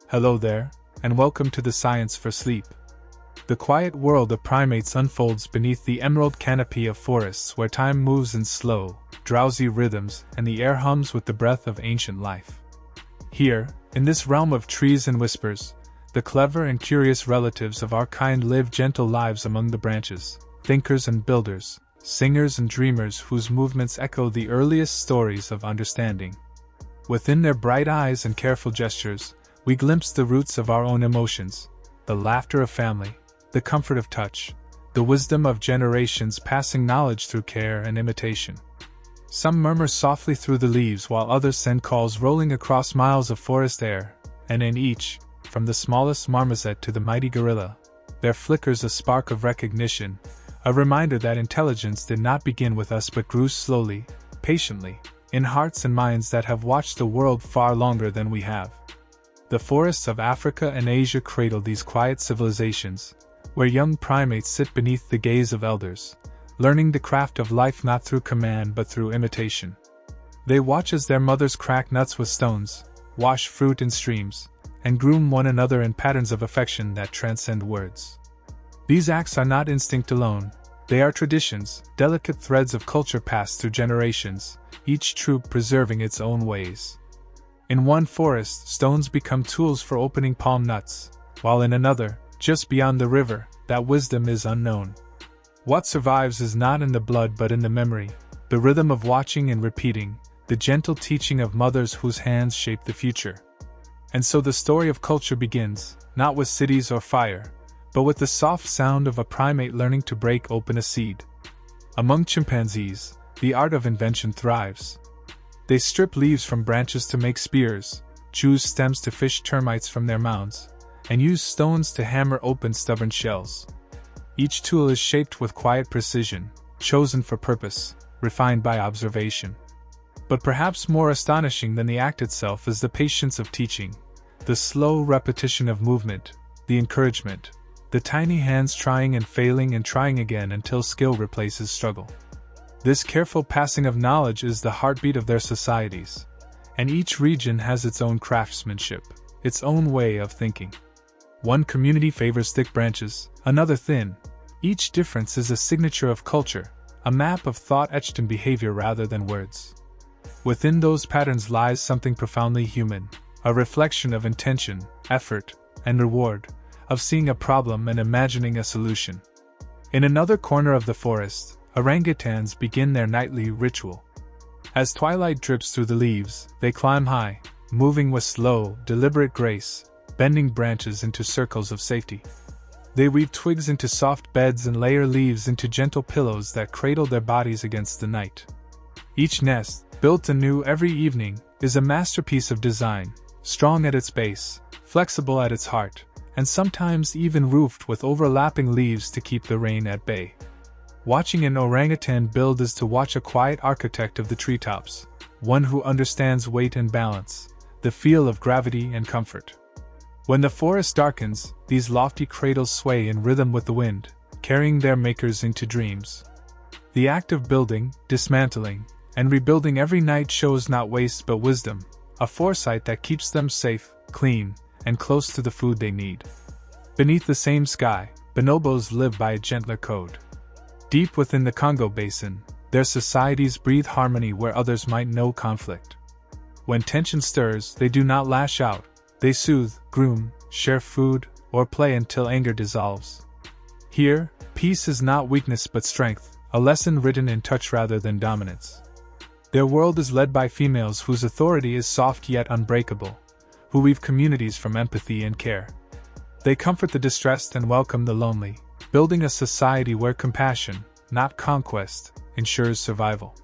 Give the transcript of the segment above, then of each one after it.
Hello there, and welcome to the Science for Sleep. The quiet world of primates unfolds beneath the emerald canopy of forests where time moves in slow, drowsy rhythms and the air hums with the breath of ancient life. Here, in this realm of trees and whispers, the clever and curious relatives of our kind live gentle lives among the branches, thinkers and builders, singers and dreamers whose movements echo the earliest stories of understanding. Within their bright eyes and careful gestures, we glimpse the roots of our own emotions, the laughter of family, the comfort of touch, the wisdom of generations passing knowledge through care and imitation. Some murmur softly through the leaves while others send calls rolling across miles of forest air, and in each, from the smallest marmoset to the mighty gorilla, there flickers a spark of recognition, a reminder that intelligence did not begin with us but grew slowly, patiently, in hearts and minds that have watched the world far longer than we have. The forests of Africa and Asia cradle these quiet civilizations, where young primates sit beneath the gaze of elders, learning the craft of life not through command but through imitation. They watch as their mothers crack nuts with stones, wash fruit in streams, and groom one another in patterns of affection that transcend words. These acts are not instinct alone, they are traditions, delicate threads of culture passed through generations, each troop preserving its own ways. In one forest, stones become tools for opening palm nuts, while in another, just beyond the river, that wisdom is unknown. What survives is not in the blood but in the memory, the rhythm of watching and repeating, the gentle teaching of mothers whose hands shape the future. And so the story of culture begins, not with cities or fire, but with the soft sound of a primate learning to break open a seed. Among chimpanzees, the art of invention thrives. They strip leaves from branches to make spears, choose stems to fish termites from their mounds, and use stones to hammer open stubborn shells. Each tool is shaped with quiet precision, chosen for purpose, refined by observation. But perhaps more astonishing than the act itself is the patience of teaching, the slow repetition of movement, the encouragement, the tiny hands trying and failing and trying again until skill replaces struggle. This careful passing of knowledge is the heartbeat of their societies, and each region has its own craftsmanship, its own way of thinking. One community favors thick branches, another thin. Each difference is a signature of culture, a map of thought etched in behavior rather than words. Within those patterns lies something profoundly human, a reflection of intention, effort, and reward, of seeing a problem and imagining a solution. In another corner of the forest, orangutans begin their nightly ritual. As twilight drips through the leaves, they climb high, moving with slow, deliberate grace, bending branches into circles of safety. They weave twigs into soft beds and layer leaves into gentle pillows that cradle their bodies against the night. Each nest, built anew every evening, is a masterpiece of design, strong at its base, flexible at its heart, and sometimes even roofed with overlapping leaves to keep the rain at bay. Watching an orangutan build is to watch a quiet architect of the treetops, one who understands weight and balance, the feel of gravity and comfort. When the forest darkens, these lofty cradles sway in rhythm with the wind, carrying their makers into dreams. The act of building, dismantling, and rebuilding every night shows not waste but wisdom, a foresight that keeps them safe, clean, and close to the food they need. Beneath the same sky, bonobos live by a gentler code. Deep within the Congo Basin, their societies breathe harmony where others might know conflict. When tension stirs, they do not lash out, they soothe, groom, share food, or play until anger dissolves. Here, peace is not weakness but strength, a lesson written in touch rather than dominance. Their world is led by females whose authority is soft yet unbreakable, who weave communities from empathy and care. They comfort the distressed and welcome the lonely, building a society where compassion, not conquest, ensures survival.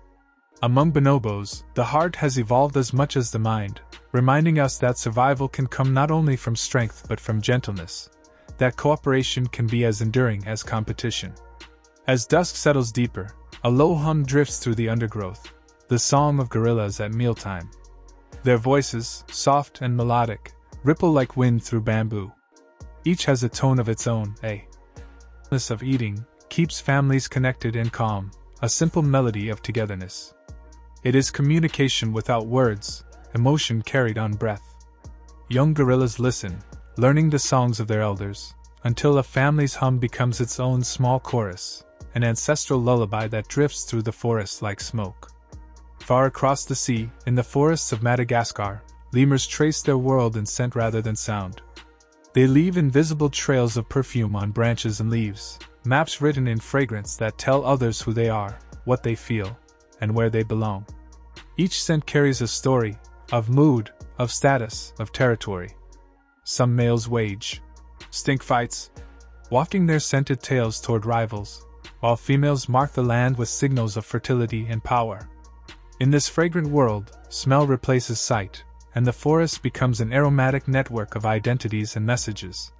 Among bonobos, the heart has evolved as much as the mind, reminding us that survival can come not only from strength but from gentleness, that cooperation can be as enduring as competition. As dusk settles deeper, a low hum drifts through the undergrowth, the song of gorillas at mealtime. Their voices, soft and melodic, ripple like wind through bamboo. Each has a tone of its own, a of eating, keeps families connected and calm, a simple melody of togetherness. It is communication without words, emotion carried on breath. Young gorillas listen, learning the songs of their elders, until a family's hum becomes its own small chorus, an ancestral lullaby that drifts through the forest like smoke. Far across the sea, in the forests of Madagascar, lemurs trace their world in scent rather than sound. They leave invisible trails of perfume on branches and leaves, maps written in fragrance that tell others who they are, what they feel, and where they belong. Each scent carries a story, of mood, of status, of territory. Some males wage stink fights, wafting their scented tails toward rivals, while females mark the land with signals of fertility and power. In this fragrant world, smell replaces sight, and the forest becomes an aromatic network of identities and messages,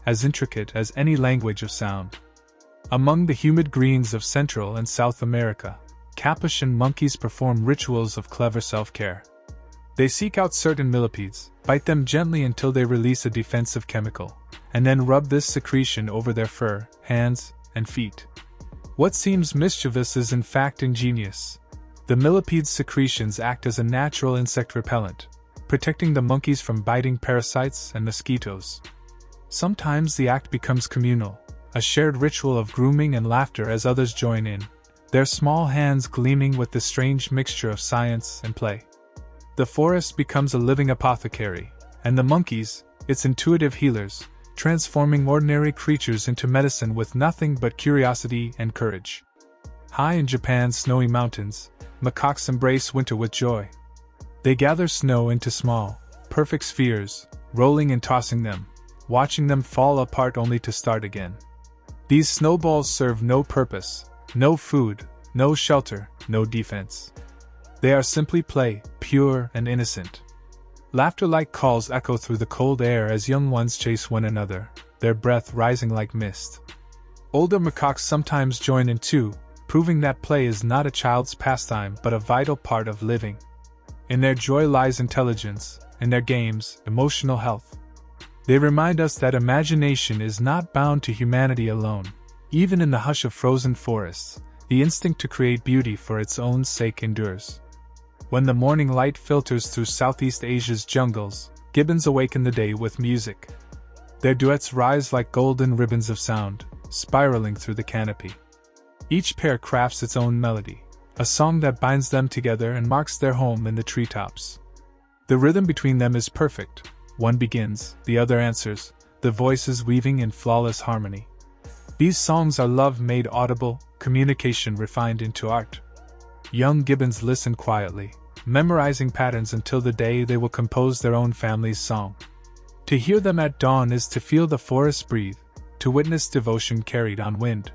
as intricate as any language of sound. Among the humid greens of Central and South America, Capuchin monkeys perform rituals of clever self-care. They seek out certain millipedes, bite them gently until they release a defensive chemical, and then rub this secretion over their fur, hands, and feet. What seems mischievous is in fact ingenious. The millipede's secretions act as a natural insect repellent, protecting the monkeys from biting parasites and mosquitoes. Sometimes the act becomes communal, a shared ritual of grooming and laughter as others join in, their small hands gleaming with the strange mixture of science and play. The forest becomes a living apothecary, and the monkeys, its intuitive healers, transforming ordinary creatures into medicine with nothing but curiosity and courage. High in Japan's snowy mountains, macaques embrace winter with joy. They gather snow into small, perfect spheres, rolling and tossing them, watching them fall apart only to start again. These snowballs serve no purpose, no food, no shelter, no defense. They are simply play, pure and innocent. Laughter-like calls echo through the cold air as young ones chase one another, their breath rising like mist. Older macaques sometimes join in too, proving that play is not a child's pastime but a vital part of living. In their joy lies intelligence, in their games, emotional health. They remind us that imagination is not bound to humanity alone. Even in the hush of frozen forests, the instinct to create beauty for its own sake endures. When the morning light filters through Southeast Asia's jungles, gibbons awaken the day with music. Their duets rise like golden ribbons of sound, spiraling through the canopy. Each pair crafts its own melody, a song that binds them together and marks their home in the treetops. The rhythm between them is perfect. One begins, the other answers, the voices weaving in flawless harmony. These songs are love made audible, communication refined into art. Young gibbons listen quietly, memorizing patterns until the day they will compose their own family's song. To hear them at dawn is to feel the forest breathe, to witness devotion carried on wind.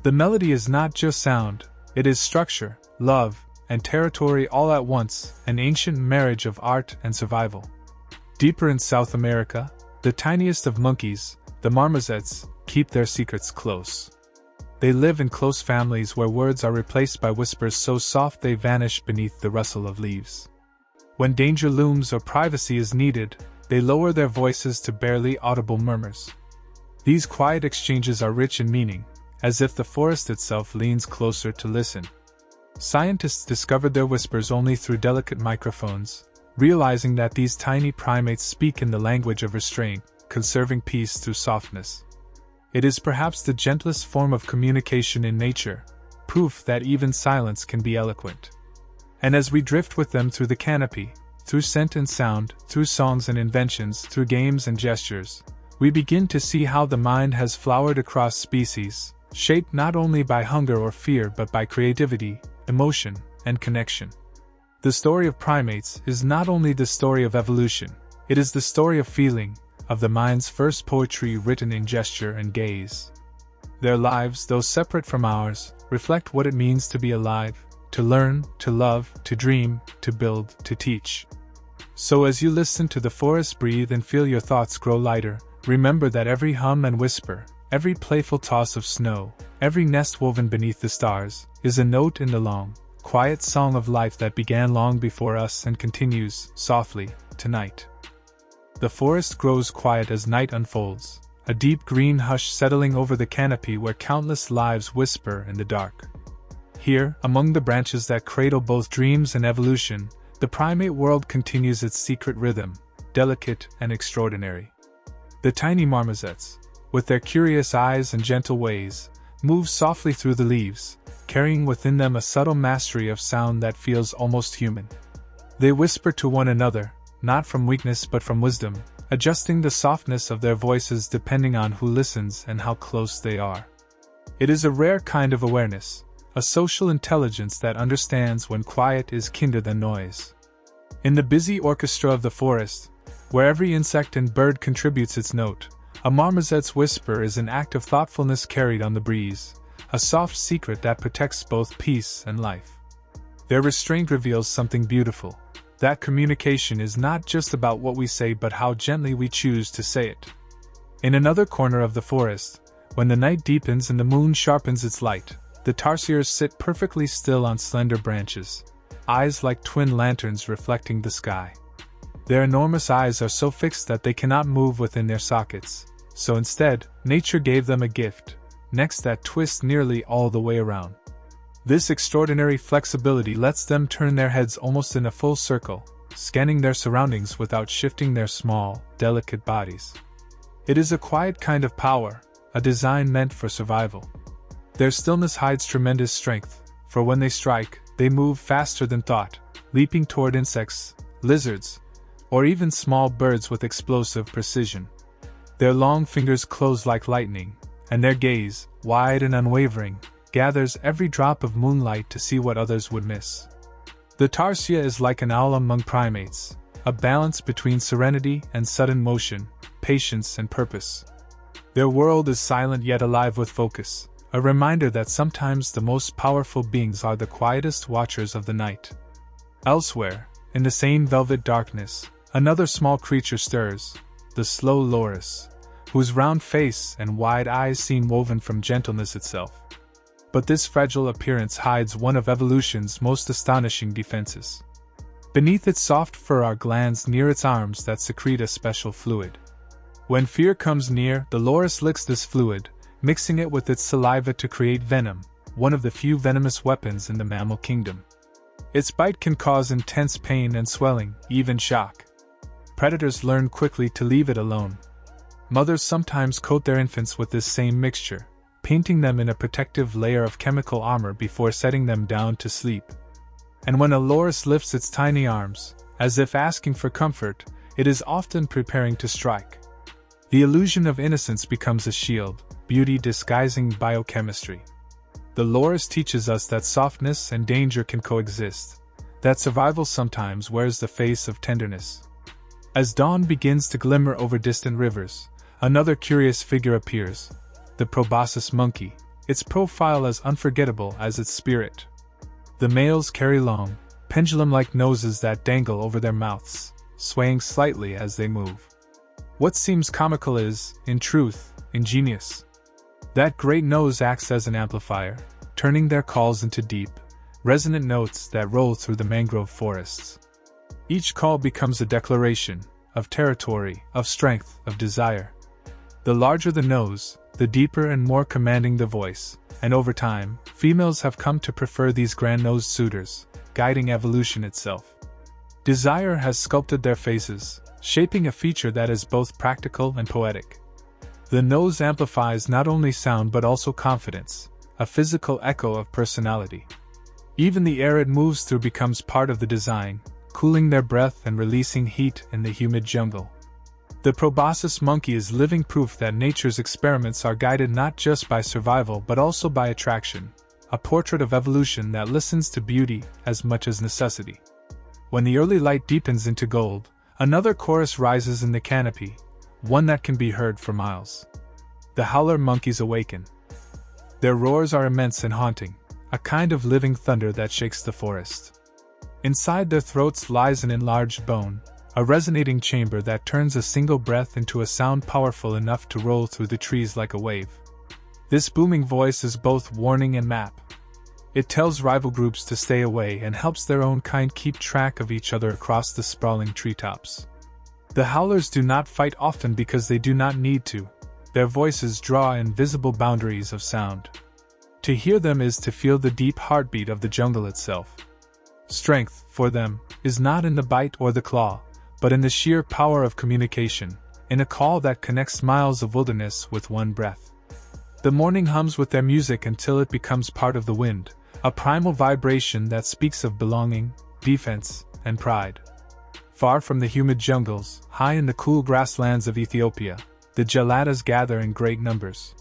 The melody is not just sound, it is structure, love, and territory all at once, an ancient marriage of art and survival. Deeper in South America, the tiniest of monkeys, the marmosets, keep their secrets close. They live in close families where words are replaced by whispers so soft they vanish beneath the rustle of leaves. When danger looms or privacy is needed, they lower their voices to barely audible murmurs. These quiet exchanges are rich in meaning, as if the forest itself leans closer to listen. Scientists discovered their whispers only through delicate microphones, realizing that these tiny primates speak in the language of restraint, conserving peace through softness. It is perhaps the gentlest form of communication in nature, proof that even silence can be eloquent. And as we drift with them through the canopy, through scent and sound, through songs and inventions, through games and gestures, we begin to see how the mind has flowered across species, shaped not only by hunger or fear but by creativity, emotion, and connection. The story of primates is not only the story of evolution, it is the story of feeling, of the mind's first poetry written in gesture and gaze. Their lives, though separate from ours, reflect what it means to be alive, to learn, to love, to dream, to build, to teach. So as you listen to the forest breathe and feel your thoughts grow lighter, remember that every hum and whisper, every playful toss of snow, every nest woven beneath the stars, is a note in the long, quiet song of life that began long before us and continues, softly, tonight. The forest grows quiet as night unfolds, a deep green hush settling over the canopy where countless lives whisper in the dark. Here, among the branches that cradle both dreams and evolution, the primate world continues its secret rhythm, delicate, and extraordinary. The tiny marmosets, with their curious eyes and gentle ways, move softly through the leaves, carrying within them a subtle mastery of sound that feels almost human. They whisper to one another, not from weakness but from wisdom, adjusting the softness of their voices depending on who listens and how close they are. It is a rare kind of awareness, a social intelligence that understands when quiet is kinder than noise. In the busy orchestra of the forest, where every insect and bird contributes its note, a marmoset's whisper is an act of thoughtfulness carried on the breeze, a soft secret that protects both peace and life. Their restraint reveals something beautiful. That communication is not just about what we say but how gently we choose to say it. In another corner of the forest, when the night deepens and the moon sharpens its light, the tarsiers sit perfectly still on slender branches, eyes like twin lanterns reflecting the sky. Their enormous eyes are so fixed that they cannot move within their sockets, so instead, nature gave them a gift, necks that twist nearly all the way around. This extraordinary flexibility lets them turn their heads almost in a full circle, scanning their surroundings without shifting their small, delicate bodies. It is a quiet kind of power, a design meant for survival. Their stillness hides tremendous strength, for when they strike, they move faster than thought, leaping toward insects, lizards, or even small birds with explosive precision. Their long fingers close like lightning, and their gaze, wide and unwavering, gathers every drop of moonlight to see what others would miss. The tarsier is like an owl among primates, a balance between serenity and sudden motion, patience and purpose. Their world is silent yet alive with focus, a reminder that sometimes the most powerful beings are the quietest watchers of the night. Elsewhere, in the same velvet darkness, another small creature stirs, the slow loris, whose round face and wide eyes seem woven from gentleness itself. But this fragile appearance hides one of evolution's most astonishing defenses. Beneath its soft fur are glands near its arms that secrete a special fluid. When fear comes near, the loris licks this fluid, mixing it with its saliva to create venom, one of the few venomous weapons in the mammal kingdom. Its bite can cause intense pain and swelling, even shock. Predators learn quickly to leave it alone. Mothers sometimes coat their infants with this same mixture, painting them in a protective layer of chemical armor before setting them down to sleep. And when a loris lifts its tiny arms, as if asking for comfort, it is often preparing to strike. The illusion of innocence becomes a shield, beauty disguising biochemistry. The loris teaches us that softness and danger can coexist, that survival sometimes wears the face of tenderness. As dawn begins to glimmer over distant rivers, another curious figure appears, the proboscis monkey, its profile as unforgettable as its spirit. The males carry long, pendulum-like noses that dangle over their mouths, swaying slightly as they move. What seems comical is, in truth, ingenious. That great nose acts as an amplifier, turning their calls into deep, resonant notes that roll through the mangrove forests. Each call becomes a declaration, of territory, of strength, of desire. The larger the nose, the deeper and more commanding the voice, and over time, females have come to prefer these grand-nosed suitors, guiding evolution itself. Desire has sculpted their faces, shaping a feature that is both practical and poetic. The nose amplifies not only sound but also confidence, a physical echo of personality. Even the air it moves through becomes part of the design, cooling their breath and releasing heat in the humid jungle. The proboscis monkey is living proof that nature's experiments are guided not just by survival but also by attraction, a portrait of evolution that listens to beauty as much as necessity. When the early light deepens into gold, another chorus rises in the canopy, one that can be heard for miles. The howler monkeys awaken. Their roars are immense and haunting, a kind of living thunder that shakes the forest. Inside their throats lies an enlarged bone, a resonating chamber that turns a single breath into a sound powerful enough to roll through the trees like a wave. This booming voice is both warning and map. It tells rival groups to stay away and helps their own kind keep track of each other across the sprawling treetops. The howlers do not fight often because they do not need to. Their voices draw invisible boundaries of sound. To hear them is to feel the deep heartbeat of the jungle itself. Strength, for them, is not in the bite or the claw, but in the sheer power of communication, in a call that connects miles of wilderness with one breath. The morning hums with their music until it becomes part of the wind, a primal vibration that speaks of belonging, defense, and pride. Far from the humid jungles, high in the cool grasslands of Ethiopia, the geladas gather in great numbers.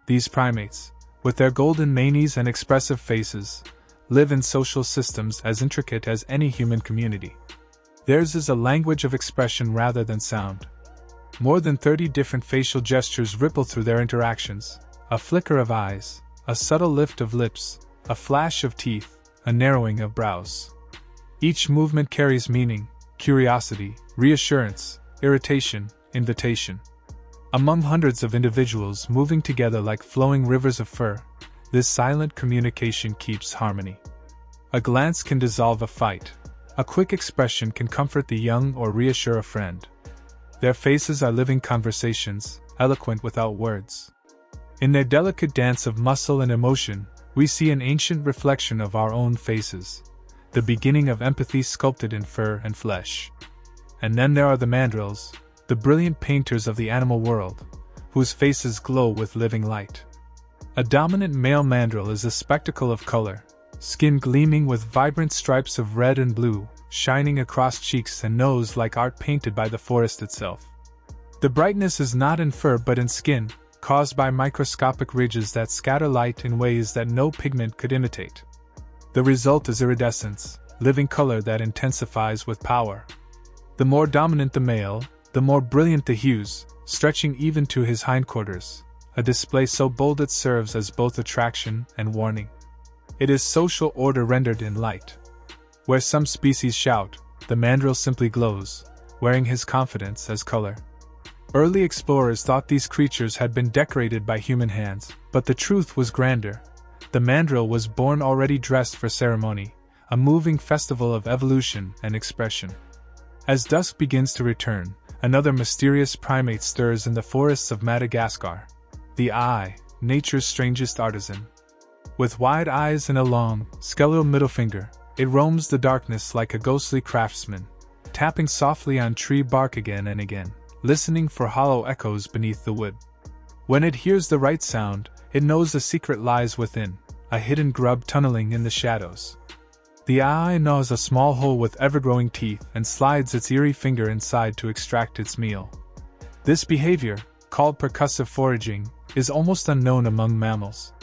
These primates, with their golden manes and expressive faces, live in social systems as intricate as any human community. Theirs is a language of expression rather than sound. More than 30 different facial gestures ripple through their interactions, a flicker of eyes, a subtle lift of lips, a flash of teeth, a narrowing of brows. Each movement carries meaning, curiosity, reassurance, irritation, invitation. Among hundreds of individuals moving together like flowing rivers of fur, this silent communication keeps harmony. A glance can dissolve a fight. A quick expression can comfort the young or reassure a friend. Their faces are living conversations, eloquent without words. In their delicate dance of muscle and emotion, we see an ancient reflection of our own faces, the beginning of empathy sculpted in fur and flesh. And then there are the mandrills, the brilliant painters of the animal world, whose faces glow with living light. A dominant male mandrill is a spectacle of color, skin gleaming with vibrant stripes of red and blue, shining across cheeks and nose like art painted by the forest itself. The brightness is not in fur but in skin, caused by microscopic ridges that scatter light in ways that no pigment could imitate. The result is iridescence, living color that intensifies with power. The more dominant the male, the more brilliant the hues, stretching even to his hindquarters, a display so bold it serves as both attraction and warning. It is social order rendered in light. Where some species shout, the mandrill simply glows, wearing his confidence as color. Early explorers thought these creatures had been decorated by human hands, but the truth was grander. The mandrill was born already dressed for ceremony, a moving festival of evolution and expression. As dusk begins to return, another mysterious primate stirs in the forests of Madagascar. The eye, nature's strangest artisan. With wide eyes and a long, skeletal middle finger, it roams the darkness like a ghostly craftsman, tapping softly on tree bark again and again, listening for hollow echoes beneath the wood. When it hears the right sound, it knows a secret lies within, a hidden grub tunneling in the shadows. The eye gnaws a small hole with ever-growing teeth and slides its eerie finger inside to extract its meal. This behavior, called percussive foraging, is almost unknown among mammals.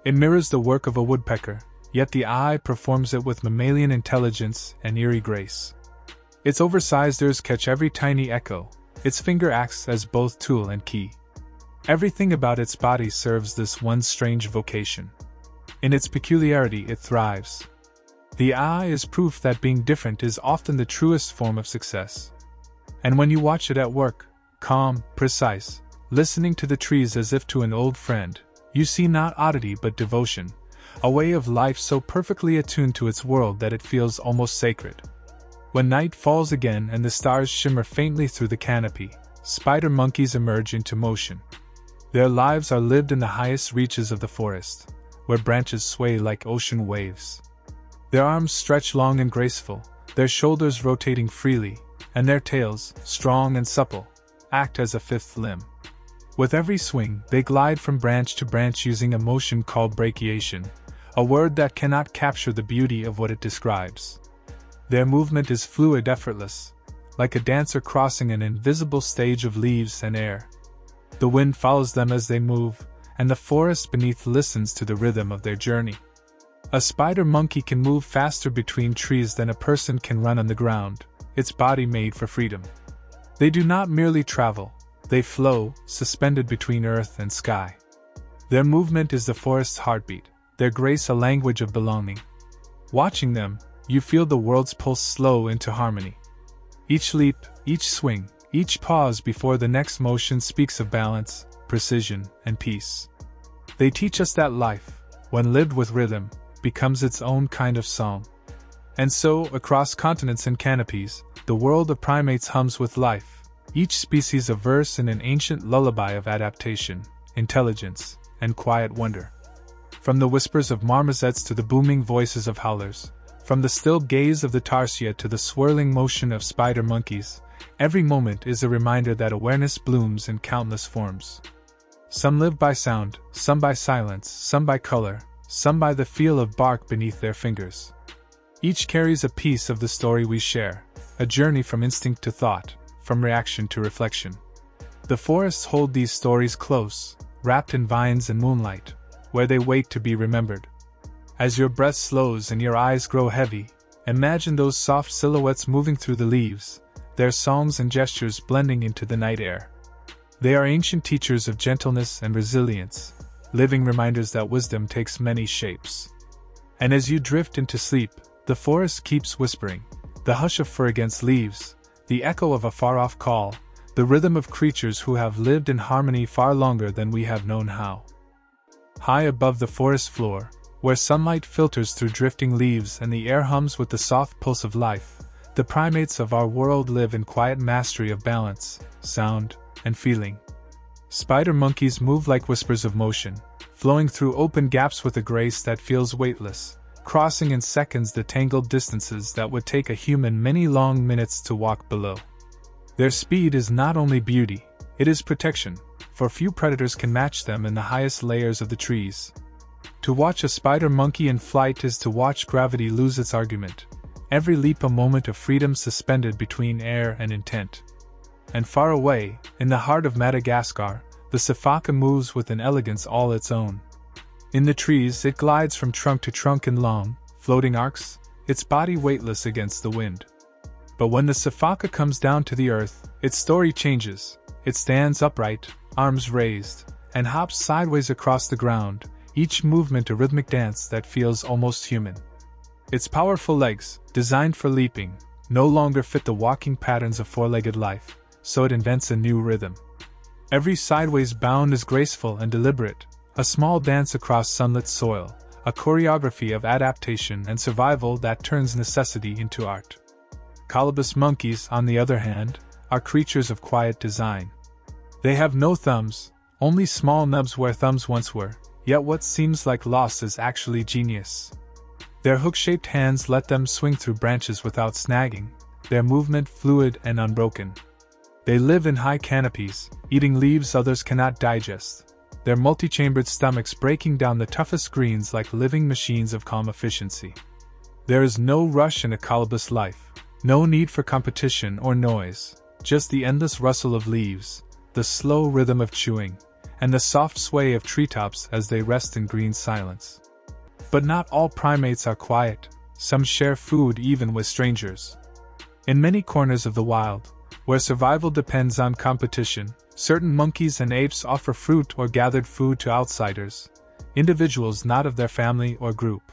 It mirrors the work of a woodpecker, yet the eye performs it with mammalian intelligence and eerie grace. Its oversized ears catch every tiny echo, its finger acts as both tool and key. Everything about its body serves this one strange vocation. In its peculiarity it thrives. The eye is proof that being different is often the truest form of success. And when you watch it at work, calm, precise, listening to the trees as if to an old friend, you see not oddity but devotion, a way of life so perfectly attuned to its world that it feels almost sacred. When night falls again and the stars shimmer faintly through the canopy, spider monkeys emerge into motion. Their lives are lived in the highest reaches of the forest, where branches sway like ocean waves. Their arms stretch long and graceful, their shoulders rotating freely, and their tails, strong and supple, act as a fifth limb. With every swing, they glide from branch to branch using a motion called brachiation, a word that cannot capture the beauty of what it describes. Their movement is fluid, effortless, like a dancer crossing an invisible stage of leaves and air. The wind follows them as they move, and the forest beneath listens to the rhythm of their journey. A spider monkey can move faster between trees than a person can run on the ground, its body made for freedom. They do not merely travel, they flow, suspended between earth and sky. Their movement is the forest's heartbeat, their grace a language of belonging. Watching them, you feel the world's pulse slow into harmony. Each leap, each swing, each pause before the next motion speaks of balance, precision, and peace. They teach us that life, when lived with rhythm, becomes its own kind of song. And so, across continents and canopies, the world of primates hums with life, each species a verse in an ancient lullaby of adaptation, intelligence, and quiet wonder. From the whispers of marmosets to the booming voices of howlers, From the still gaze of the tarsier to the swirling motion of spider monkeys, every moment is a reminder that awareness blooms in countless forms. Some live by sound, some by silence, some by color, some by the feel of bark beneath their fingers. Each carries a piece of the story we share, a journey from instinct to thought, from reaction to reflection. The forests hold these stories close, wrapped in vines and moonlight, where they wait to be remembered. As your breath slows and your eyes grow heavy, imagine those soft silhouettes moving through the leaves, their songs and gestures blending into the night air. They are ancient teachers of gentleness and resilience, living reminders that wisdom takes many shapes. And as you drift into sleep, the forest keeps whispering, the hush of fur against leaves, the echo of a far-off call, the rhythm of creatures who have lived in harmony far longer than we have known how. High above the forest floor, where sunlight filters through drifting leaves and the air hums with the soft pulse of life, the primates of our world live in quiet mastery of balance, sound, and feeling. Spider monkeys move like whispers of motion, flowing through open gaps with a grace that feels weightless, crossing in seconds the tangled distances that would take a human many long minutes to walk below. Their speed is not only beauty, it is protection, for few predators can match them in the highest layers of the trees. To watch a spider monkey in flight is to watch gravity lose its argument, every leap a moment of freedom suspended between air and intent. And far away, in the heart of Madagascar, the sifaka moves with an elegance all its own. In the trees it glides from trunk to trunk in long, floating arcs, its body weightless against the wind. But when the sifaka comes down to the earth, its story changes. It stands upright, arms raised, and hops sideways across the ground, each movement a rhythmic dance that feels almost human. Its powerful legs, designed for leaping, no longer fit the walking patterns of four-legged life, so it invents a new rhythm. Every sideways bound is graceful and deliberate, a small dance across sunlit soil, a choreography of adaptation and survival that turns necessity into art. Colobus monkeys, on the other hand, are creatures of quiet design. They have no thumbs, only small nubs where thumbs once were, yet what seems like loss is actually genius. Their hook-shaped hands let them swing through branches without snagging, their movement fluid and unbroken. They live in high canopies, eating leaves others cannot digest, their multi-chambered stomachs breaking down the toughest greens like living machines of calm efficiency. There is no rush in a colobus life, no need for competition or noise, just the endless rustle of leaves, the slow rhythm of chewing, and the soft sway of treetops as they rest in green silence. But not all primates are quiet, some share food even with strangers. In many corners of the wild, where survival depends on competition, certain monkeys and apes offer fruit or gathered food to outsiders, individuals not of their family or group.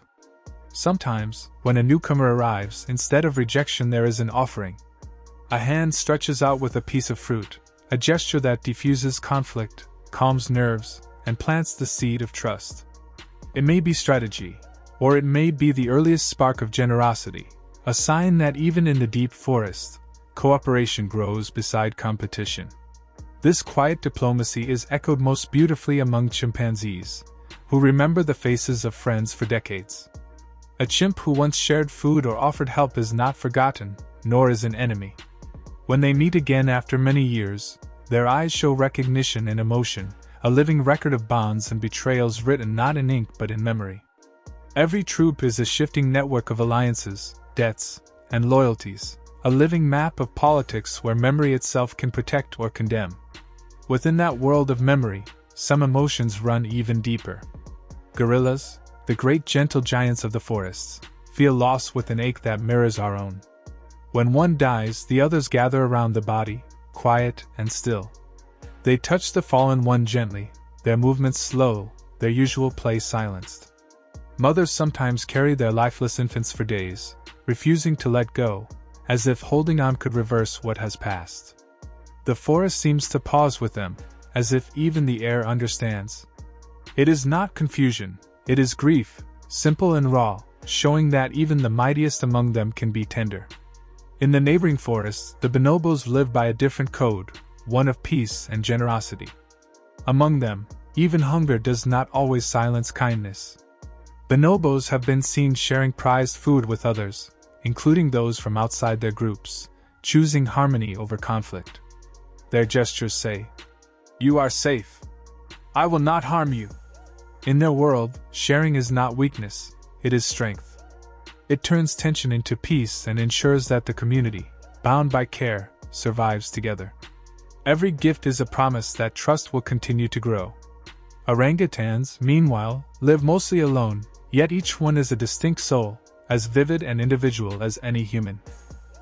Sometimes, when a newcomer arrives, instead of rejection there is an offering. A hand stretches out with a piece of fruit, a gesture that diffuses conflict, calms nerves, and plants the seed of trust. It may be strategy, or it may be the earliest spark of generosity, a sign that even in the deep forest, cooperation grows beside competition. This quiet diplomacy is echoed most beautifully among chimpanzees, who remember the faces of friends for decades. A chimp who once shared food or offered help is not forgotten, nor is an enemy. When they meet again after many years, their eyes show recognition and emotion, a living record of bonds and betrayals written not in ink but in memory. Every troop is a shifting network of alliances, debts, and loyalties, a living map of politics where memory itself can protect or condemn. Within that world of memory, some emotions run even deeper. Gorillas, the great gentle giants of the forests, feel loss with an ache that mirrors our own. When one dies, the others gather around the body, quiet and still. They touch the fallen one gently, their movements slow, their usual play silenced. Mothers sometimes carry their lifeless infants for days, refusing to let go, as if holding on could reverse what has passed. The forest seems to pause with them, as if even the air understands. It is not confusion, it is grief, simple and raw, showing that even the mightiest among them can be tender. In the neighboring forests, the bonobos live by a different code, one of peace and generosity. Among them, even hunger does not always silence kindness. Bonobos have been seen sharing prized food with others, including those from outside their groups, choosing harmony over conflict. Their gestures say, "You are safe. I will not harm you." In their world, sharing is not weakness, it is strength. It turns tension into peace and ensures that the community, bound by care, survives together. Every gift is a promise that trust will continue to grow. Orangutans, meanwhile, live mostly alone, yet each one is a distinct soul, as vivid and individual as any human.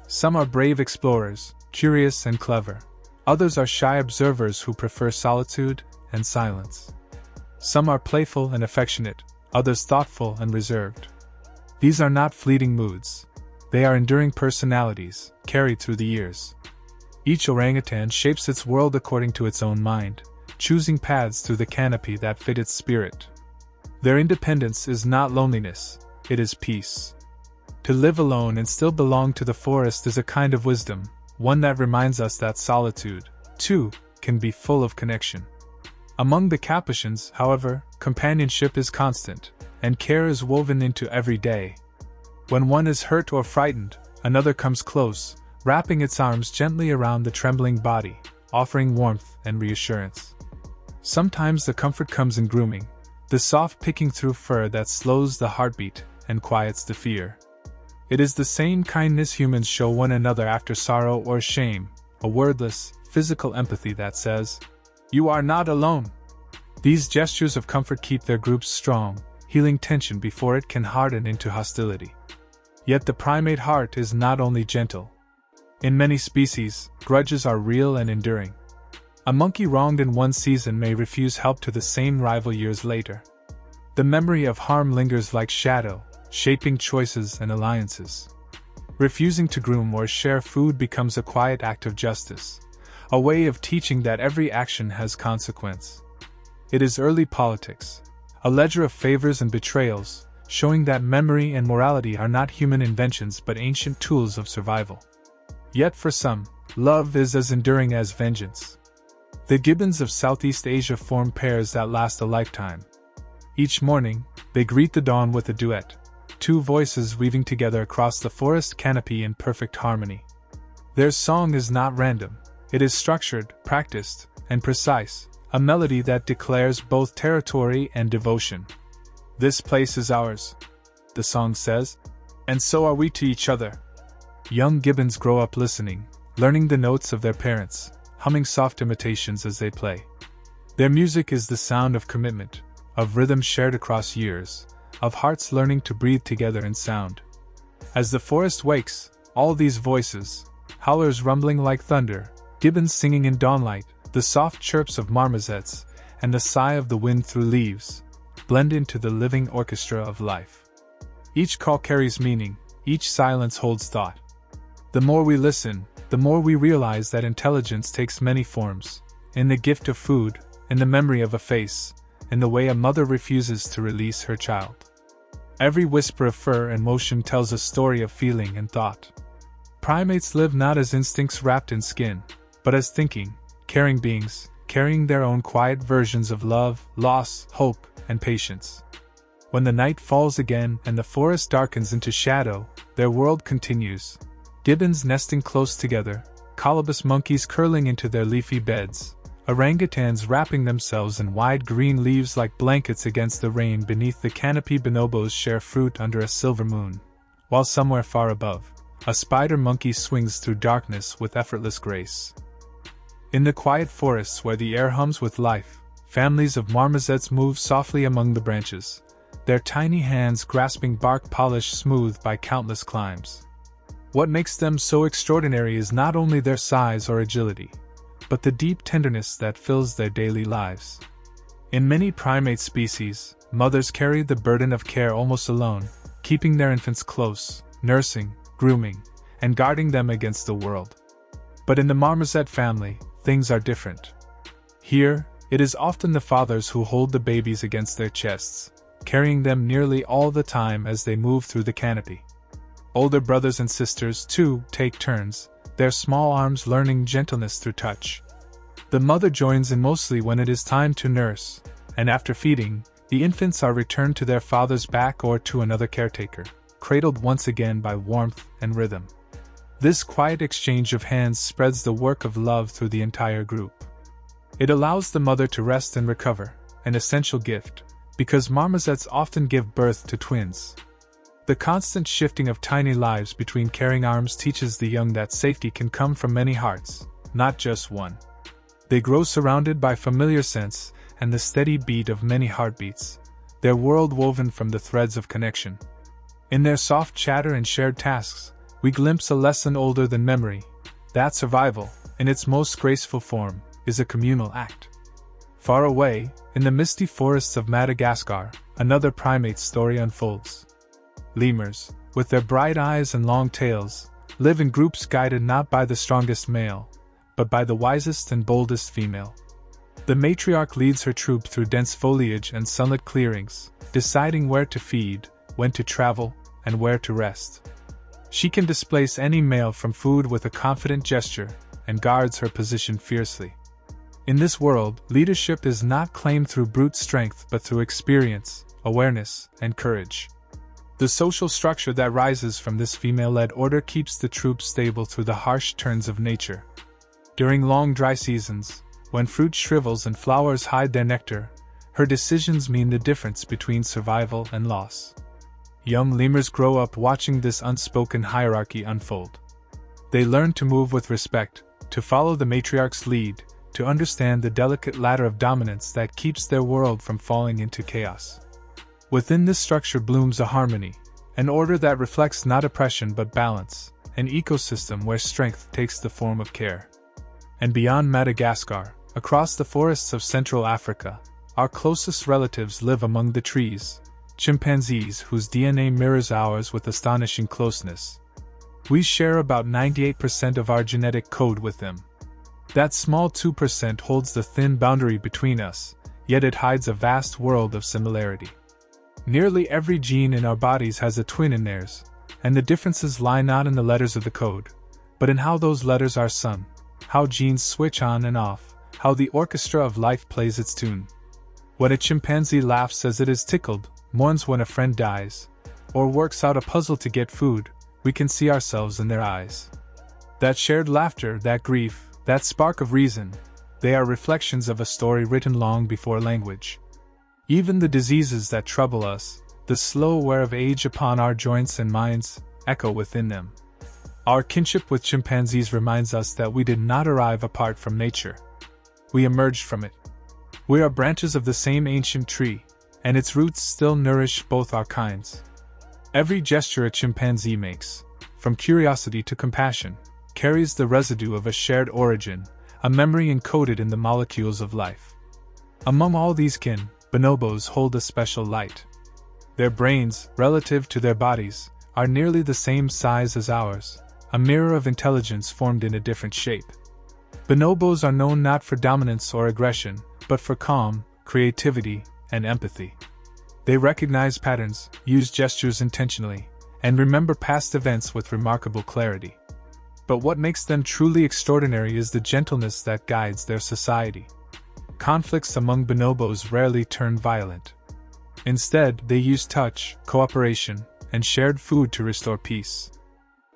Some are brave explorers, curious and clever. Others are shy observers who prefer solitude and silence. Some are playful and affectionate, others thoughtful and reserved. These are not fleeting moods. They are enduring personalities, carried through the years. Each orangutan shapes its world according to its own mind, choosing paths through the canopy that fit its spirit. Their independence is not loneliness, it is peace. To live alone and still belong to the forest is a kind of wisdom, one that reminds us that solitude, too, can be full of connection. Among the Capuchins, however, companionship is constant, and care is woven into every day. When one is hurt or frightened, another comes close, wrapping its arms gently around the trembling body, offering warmth and reassurance. Sometimes the comfort comes in grooming, the soft picking through fur that slows the heartbeat and quiets the fear. It is the same kindness humans show one another after sorrow or shame, a wordless, physical empathy that says, "You are not alone." These gestures of comfort keep their groups strong, healing tension before it can harden into hostility. Yet the primate heart is not only gentle. In many species, grudges are real and enduring. A monkey wronged in one season may refuse help to the same rival years later. The memory of harm lingers like shadow, shaping choices and alliances. Refusing to groom or share food becomes a quiet act of justice, a way of teaching that every action has consequence. It is early politics, a ledger of favors and betrayals, showing that memory and morality are not human inventions but ancient tools of survival. Yet for some, love is as enduring as vengeance. The gibbons of Southeast Asia form pairs that last a lifetime. Each morning, they greet the dawn with a duet, two voices weaving together across the forest canopy in perfect harmony. Their song is not random, it is structured, practiced, and precise, a melody that declares both territory and devotion. "This place is ours," the song says, "and so are we to each other." Young gibbons grow up listening, learning the notes of their parents, humming soft imitations as they play. Their music is the sound of commitment, of rhythm shared across years, of hearts learning to breathe together in sound. As the forest wakes, all these voices, howlers rumbling like thunder, gibbons singing in dawnlight, the soft chirps of marmosets, and the sigh of the wind through leaves, blend into the living orchestra of life. Each call carries meaning, each silence holds thought. The more we listen, the more we realize that intelligence takes many forms, in the gift of food, in the memory of a face, in the way a mother refuses to release her child. Every whisper of fur and motion tells a story of feeling and thought. Primates live not as instincts wrapped in skin, but as thinking, caring beings, carrying their own quiet versions of love, loss, hope, and patience. When the night falls again and the forest darkens into shadow, their world continues. Gibbons nesting close together, colobus monkeys curling into their leafy beds, orangutans wrapping themselves in wide green leaves like blankets against the rain beneath the canopy. Bonobos share fruit under a silver moon, while somewhere far above, a spider monkey swings through darkness with effortless grace. In the quiet forests where the air hums with life, families of marmosets move softly among the branches, their tiny hands grasping bark polished smooth by countless climbs. What makes them so extraordinary is not only their size or agility, but the deep tenderness that fills their daily lives. In many primate species, mothers carry the burden of care almost alone, keeping their infants close, nursing, grooming, and guarding them against the world. But in the marmoset family, things are different. Here, it is often the fathers who hold the babies against their chests, carrying them nearly all the time as they move through the canopy. Older brothers and sisters, too, take turns, their small arms learning gentleness through touch. The mother joins in mostly when it is time to nurse, and after feeding, The infants are returned to their father's back or to another caretaker, cradled once again by warmth and rhythm. This quiet exchange of hands spreads the work of love through the entire group. It allows the mother to rest and recover, an essential gift, because marmosets often give birth to twins. The constant shifting of tiny lives between caring arms teaches the young that safety can come from many hearts, not just one. They grow surrounded by familiar scents and the steady beat of many heartbeats, their world woven from the threads of connection. In their soft chatter and shared tasks, we glimpse a lesson older than memory, that survival, in its most graceful form, is a communal act. Far away, in the misty forests of Madagascar, another primate story unfolds. Lemurs, with their bright eyes and long tails, live in groups guided not by the strongest male, but by the wisest and boldest female. The matriarch leads her troop through dense foliage and sunlit clearings, deciding where to feed, when to travel, and where to rest. She can displace any male from food with a confident gesture, and guards her position fiercely. In this world, leadership is not claimed through brute strength but through experience, awareness, and courage. The social structure that rises from this female-led order keeps the troop stable through the harsh turns of nature. During long dry seasons, when fruit shrivels and flowers hide their nectar, her decisions mean the difference between survival and loss. Young lemurs grow up watching this unspoken hierarchy unfold. They learn to move with respect, to follow the matriarch's lead, to understand the delicate ladder of dominance that keeps their world from falling into chaos. Within this structure blooms a harmony, an order that reflects not oppression but balance, an ecosystem where strength takes the form of care. And beyond Madagascar, across the forests of Central Africa, our closest relatives live among the trees, chimpanzees whose DNA mirrors ours with astonishing closeness. We share about 98% of our genetic code with them. That small 2% holds the thin boundary between us, yet it hides a vast world of similarity. Nearly every gene in our bodies has a twin in theirs, and the differences lie not in the letters of the code, but in how those letters are sung, how genes switch on and off, how the orchestra of life plays its tune. When a chimpanzee laughs as it is tickled, mourns when a friend dies, or works out a puzzle to get food, we can see ourselves in their eyes. That shared laughter, that grief, that spark of reason, they are reflections of a story written long before language. Even the diseases that trouble us, the slow wear of age upon our joints and minds, echo within them. Our kinship with chimpanzees reminds us that we did not arrive apart from nature. We emerged from it. We are branches of the same ancient tree, and its roots still nourish both our kinds. Every gesture a chimpanzee makes, from curiosity to compassion, carries the residue of a shared origin, a memory encoded in the molecules of life. Among all these kin, bonobos hold a special light. Their brains, relative to their bodies, are nearly the same size as ours, a mirror of intelligence formed in a different shape. Bonobos are known not for dominance or aggression, but for calm, creativity, and empathy. They recognize patterns, use gestures intentionally, and remember past events with remarkable clarity. But what makes them truly extraordinary is the gentleness that guides their society. Conflicts among bonobos rarely turn violent. Instead, they use touch, cooperation, and shared food to restore peace.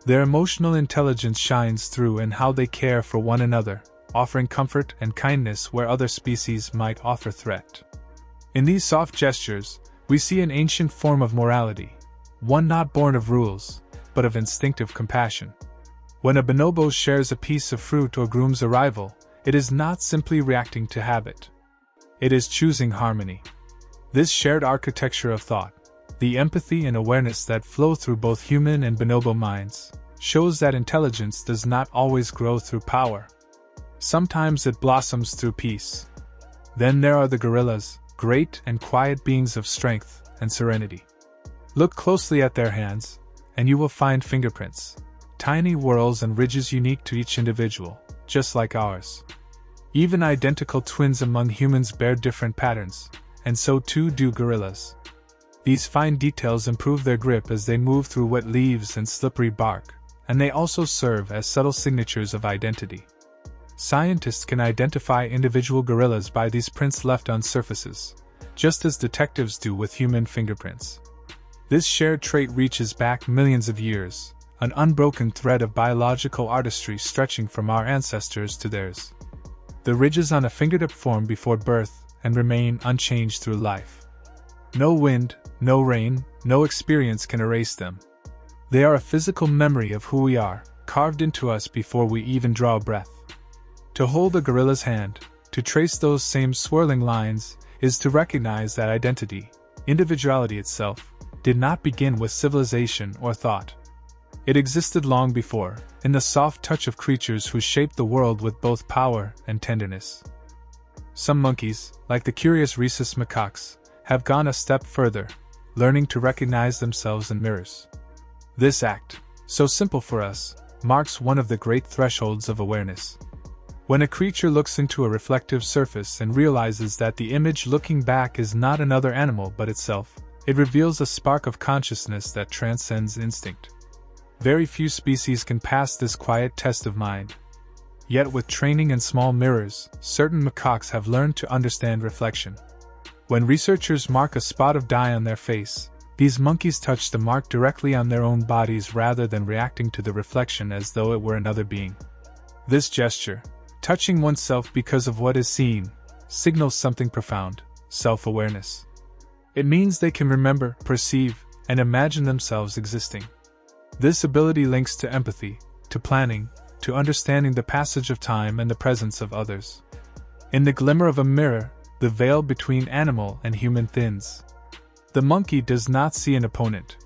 Their emotional intelligence shines through in how they care for one another, offering comfort and kindness where other species might offer threat. In these soft gestures, we see an ancient form of morality, one not born of rules, but of instinctive compassion. When a bonobo shares a piece of fruit or grooms a rival, it is not simply reacting to habit. It is choosing harmony. This shared architecture of thought, the empathy and awareness that flow through both human and bonobo minds, shows that intelligence does not always grow through power. Sometimes it blossoms through peace. Then there are the gorillas, great and quiet beings of strength and serenity. Look closely at their hands, and you will find fingerprints, tiny whorls and ridges unique to each individual, just like ours. Even identical twins among humans bear different patterns, and so too do gorillas. These fine details improve their grip as they move through wet leaves and slippery bark, and they also serve as subtle signatures of identity. Scientists can identify individual gorillas by these prints left on surfaces, just as detectives do with human fingerprints. This shared trait reaches back millions of years, an unbroken thread of biological artistry stretching from our ancestors to theirs. The ridges on a fingertip form before birth and remain unchanged through life. No wind, no rain, no experience can erase them. They are a physical memory of who we are, carved into us before we even draw a breath. To hold a gorilla's hand, to trace those same swirling lines, is to recognize that identity, individuality itself, did not begin with civilization or thought. It existed long before, in the soft touch of creatures who shaped the world with both power and tenderness. Some monkeys, like the curious rhesus macaques, have gone a step further, learning to recognize themselves in mirrors. This act, so simple for us, marks one of the great thresholds of awareness. When a creature looks into a reflective surface and realizes that the image looking back is not another animal but itself, it reveals a spark of consciousness that transcends instinct. Very few species can pass this quiet test of mind. Yet with training in small mirrors, certain macaques have learned to understand reflection. When researchers mark a spot of dye on their face, these monkeys touch the mark directly on their own bodies rather than reacting to the reflection as though it were another being. This gesture, touching oneself because of what is seen, signals something profound: self-awareness. It means they can remember, perceive, and imagine themselves existing. This ability links to empathy, to planning, to understanding the passage of time and the presence of others. In the glimmer of a mirror, the veil between animal and human thins. The monkey does not see an opponent.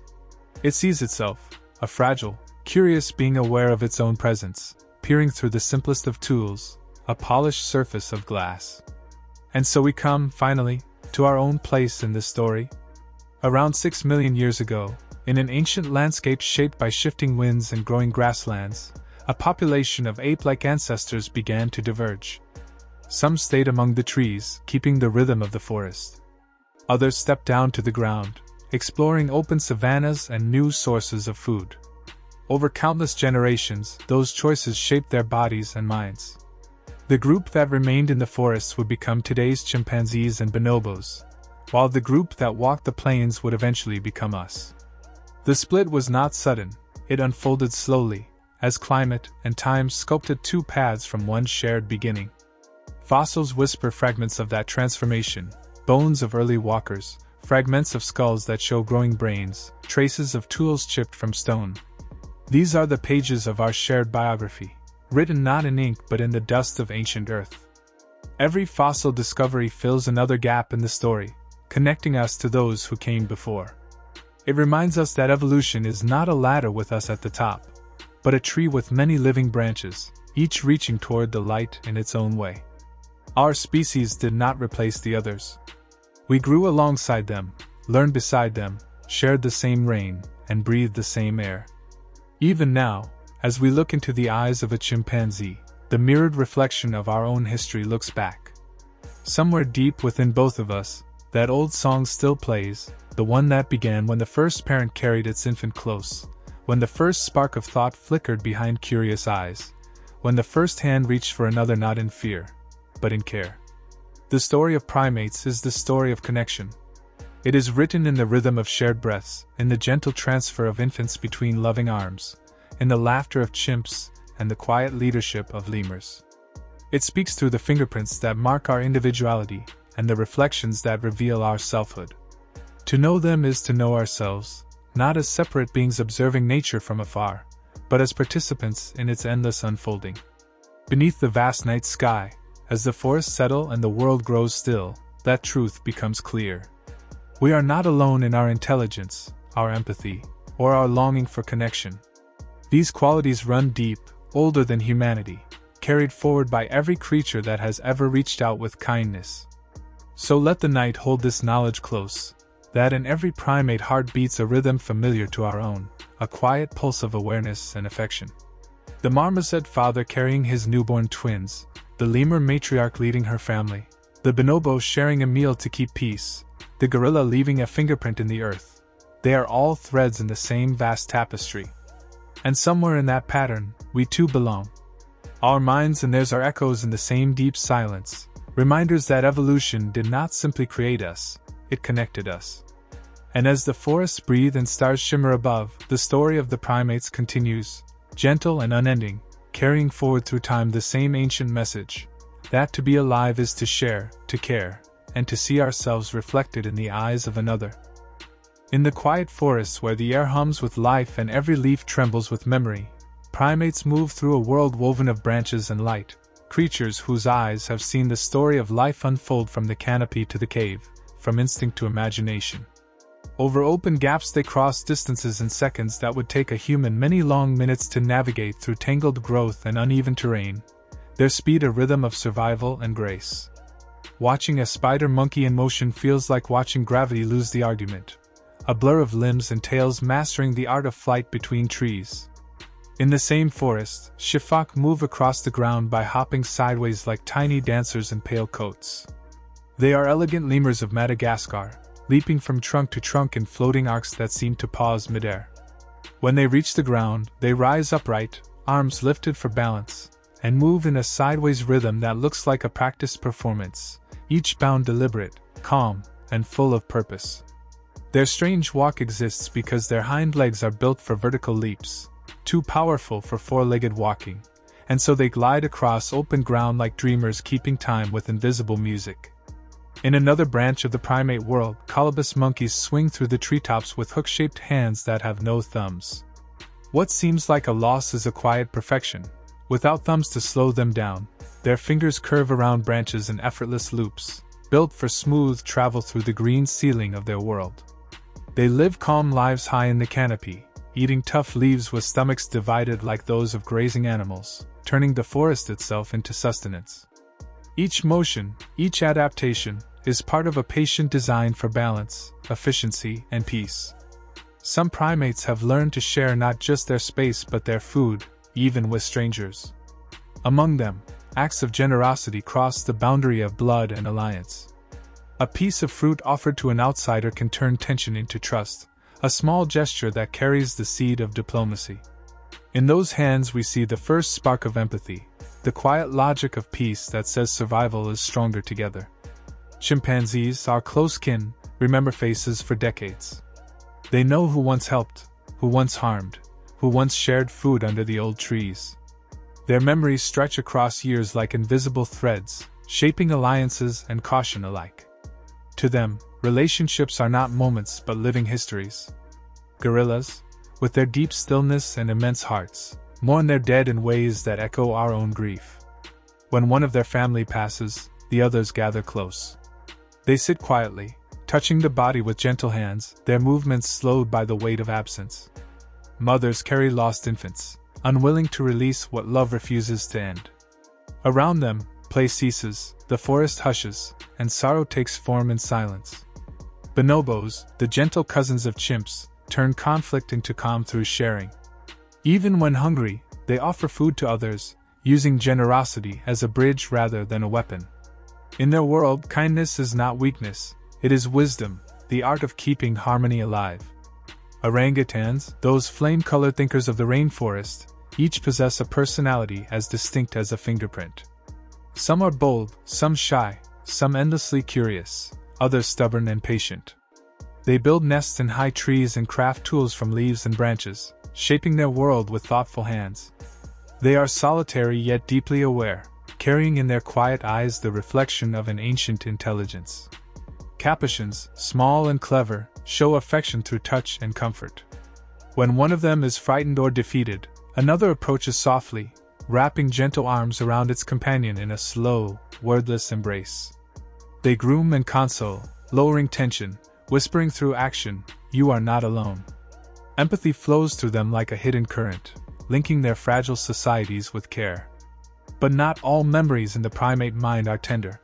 It sees itself, a fragile, curious being aware of its own presence, peering through the simplest of tools, a polished surface of glass. And so we come, finally, to our own place in this story. Around 6 million years ago, in an ancient landscape shaped by shifting winds and growing grasslands, a population of ape-like ancestors began to diverge. Some stayed among the trees, keeping the rhythm of the forest. Others stepped down to the ground, exploring open savannas and new sources of food. Over countless generations, those choices shaped their bodies and minds. The group that remained in the forests would become today's chimpanzees and bonobos, while the group that walked the plains would eventually become us. The split was not sudden, it unfolded slowly, as climate and time sculpted two paths from one shared beginning. Fossils whisper fragments of that transformation: bones of early walkers, fragments of skulls that show growing brains, traces of tools chipped from stone. These are the pages of our shared biography, written not in ink but in the dust of ancient earth. Every fossil discovery fills another gap in the story, connecting us to those who came before. It reminds us that evolution is not a ladder with us at the top, but a tree with many living branches, each reaching toward the light in its own way. Our species did not replace the others. We grew alongside them, learned beside them, shared the same rain, and breathed the same air. Even now, as we look into the eyes of a chimpanzee, the mirrored reflection of our own history looks back. Somewhere deep within both of us, that old song still plays, the one that began when the first parent carried its infant close, when the first spark of thought flickered behind curious eyes, when the first hand reached for another not in fear, but in care. The story of primates is the story of connection. It is written in the rhythm of shared breaths, in the gentle transfer of infants between loving arms, in the laughter of chimps and the quiet leadership of lemurs. It speaks through the fingerprints that mark our individuality and the reflections that reveal our selfhood. To know them is to know ourselves, not as separate beings observing nature from afar, but as participants in its endless unfolding. Beneath the vast night sky, as the forests settle and the world grows still, that truth becomes clear. We are not alone in our intelligence, our empathy, or our longing for connection. These qualities run deep, older than humanity, carried forward by every creature that has ever reached out with kindness. So let the night hold this knowledge close, that in every primate heart beats a rhythm familiar to our own, a quiet pulse of awareness and affection. The marmoset father carrying his newborn twins, the lemur matriarch leading her family, the bonobo sharing a meal to keep peace, the gorilla leaving a fingerprint in the earth. They are all threads in the same vast tapestry. And somewhere in that pattern, we too belong. Our minds and theirs are echoes in the same deep silence, reminders that evolution did not simply create us, it connected us. And as the forests breathe and stars shimmer above, the story of the primates continues, gentle and unending, carrying forward through time the same ancient message, that to be alive is to share, to care, and to see ourselves reflected in the eyes of another. In the quiet forests where the air hums with life and every leaf trembles with memory, primates move through a world woven of branches and light, creatures whose eyes have seen the story of life unfold from the canopy to the cave, from instinct to imagination. Over open gaps they cross distances in seconds that would take a human many long minutes to navigate through tangled growth and uneven terrain, their speed a rhythm of survival and grace. Watching a spider monkey in motion feels like watching gravity lose the argument, a blur of limbs and tails mastering the art of flight between trees. In the same forest, shifak move across the ground by hopping sideways like tiny dancers in pale coats. They are elegant lemurs of Madagascar, leaping from trunk to trunk in floating arcs that seem to pause midair. When they reach the ground, they rise upright, arms lifted for balance, and move in a sideways rhythm that looks like a practiced performance, each bound deliberate, calm, and full of purpose. Their strange walk exists because their hind legs are built for vertical leaps, too powerful for four-legged walking, and so they glide across open ground like dreamers keeping time with invisible music. In another branch of the primate world, colobus monkeys swing through the treetops with hook-shaped hands that have no thumbs. What seems like a loss is a quiet perfection. Without thumbs to slow them down, their fingers curve around branches in effortless loops, built for smooth travel through the green ceiling of their world. They live calm lives high in the canopy, eating tough leaves with stomachs divided like those of grazing animals, turning the forest itself into sustenance. Each motion, each adaptation, is part of a patient design for balance, efficiency, and peace. Some primates have learned to share not just their space but their food, even with strangers. Among them, acts of generosity cross the boundary of blood and alliance. A piece of fruit offered to an outsider can turn tension into trust, a small gesture that carries the seed of diplomacy. In those hands we see the first spark of empathy, the quiet logic of peace that says survival is stronger together. Chimpanzees, our close kin, remember faces for decades. They know who once helped, who once harmed, who once shared food under the old trees. Their memories stretch across years like invisible threads, shaping alliances and caution alike. To them, relationships are not moments but living histories. Gorillas, with their deep stillness and immense hearts, mourn their dead in ways that echo our own grief. When one of their family passes, the others gather close. They sit quietly, touching the body with gentle hands, their movements slowed by the weight of absence. Mothers carry lost infants, unwilling to release what love refuses to end. Around them, play ceases, the forest hushes, and sorrow takes form in silence. Bonobos, the gentle cousins of chimps, turn conflict into calm through sharing. Even when hungry, they offer food to others, using generosity as a bridge rather than a weapon. In their world, kindness is not weakness, it is wisdom, the art of keeping harmony alive. Orangutans, those flame-colored thinkers of the rainforest, each possess a personality as distinct as a fingerprint. Some are bold, some shy, some endlessly curious, others stubborn and patient. They build nests in high trees and craft tools from leaves and branches, shaping their world with thoughtful hands. They are solitary yet deeply aware, carrying in their quiet eyes the reflection of an ancient intelligence. Capuchins, small and clever, show affection through touch and comfort. When one of them is frightened or defeated, another approaches softly, wrapping gentle arms around its companion in a slow, wordless embrace. They groom and console, lowering tension, whispering through action, "You are not alone." Empathy flows through them like a hidden current, linking their fragile societies with care. But not all memories in the primate mind are tender.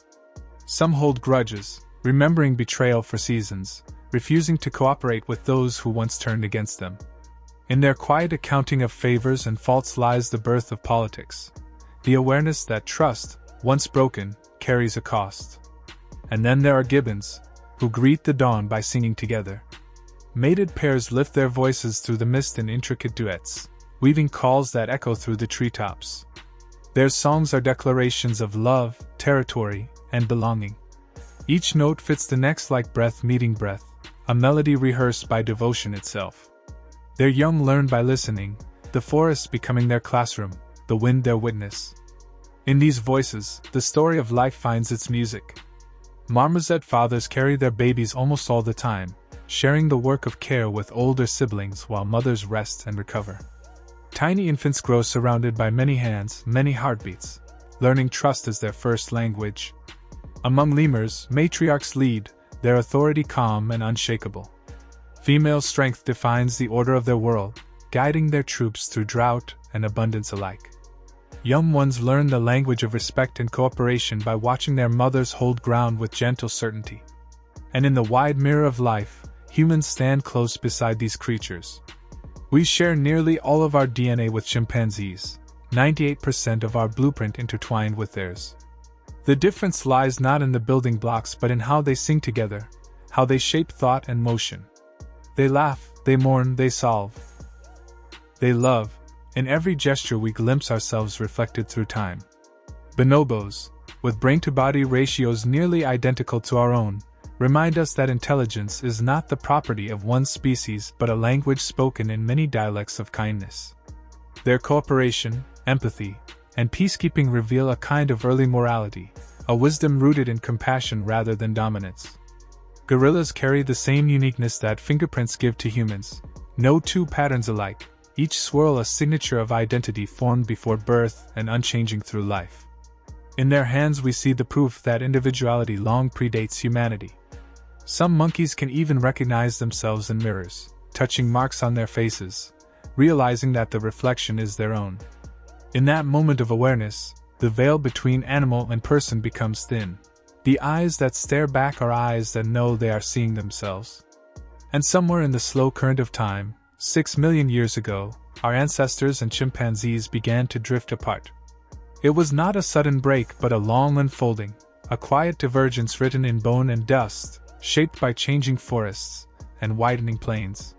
Some hold grudges, remembering betrayal for seasons, refusing to cooperate with those who once turned against them. In their quiet accounting of favors and faults lies the birth of politics, the awareness that trust, once broken, carries a cost. And then there are gibbons, who greet the dawn by singing together. Mated pairs lift their voices through the mist in intricate duets, weaving calls that echo through the treetops. Their songs are declarations of love, territory, and belonging. Each note fits the next like breath meeting breath, a melody rehearsed by devotion itself. Their young learn by listening, the forest becoming their classroom, the wind their witness. In these voices, the story of life finds its music. Marmoset fathers carry their babies almost all the time, sharing the work of care with older siblings while mothers rest and recover. Tiny infants grow surrounded by many hands, many heartbeats, learning trust as their first language. Among lemurs, matriarchs lead, their authority calm and unshakable. Female strength defines the order of their world, guiding their troops through drought and abundance alike. Young ones learn the language of respect and cooperation by watching their mothers hold ground with gentle certainty. And in the wide mirror of life, humans stand close beside these creatures. We share nearly all of our DNA with chimpanzees, 98% of our blueprint intertwined with theirs. The difference lies not in the building blocks but in how they sing together, how they shape thought and motion. They laugh, they mourn, they solve. They love. In every gesture we glimpse ourselves reflected through time. Bonobos, with brain-to-body ratios nearly identical to our own, remind us that intelligence is not the property of one species but a language spoken in many dialects of kindness. Their cooperation, empathy, and peacekeeping reveal a kind of early morality, a wisdom rooted in compassion rather than dominance. Gorillas carry the same uniqueness that fingerprints give to humans, no two patterns alike, each swirl a signature of identity formed before birth and unchanging through life. In their hands we see the proof that individuality long predates humanity. Some monkeys can even recognize themselves in mirrors, touching marks on their faces, realizing that the reflection is their own. In that moment of awareness, the veil between animal and person becomes thin. The eyes that stare back are eyes that know they are seeing themselves. And somewhere in the slow current of time, 6 million years ago, our ancestors and chimpanzees began to drift apart. It was not a sudden break but a long unfolding, a quiet divergence written in bone and dust, shaped by changing forests and widening plains.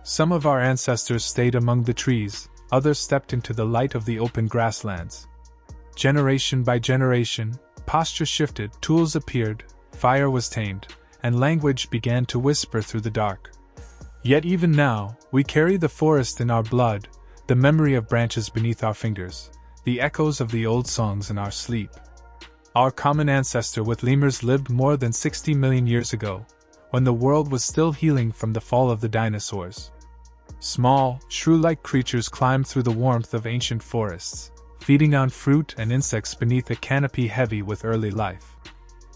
Some of our ancestors stayed among the trees, others stepped into the light of the open grasslands. Generation by generation, posture shifted, tools appeared, fire was tamed, and language began to whisper through the dark. Yet even now, we carry the forest in our blood, the memory of branches beneath our fingers, the echoes of the old songs in our sleep. Our common ancestor with lemurs lived more than 60 million years ago, when the world was still healing from the fall of the dinosaurs. Small, shrew-like creatures climbed through the warmth of ancient forests, feeding on fruit and insects beneath a canopy heavy with early life.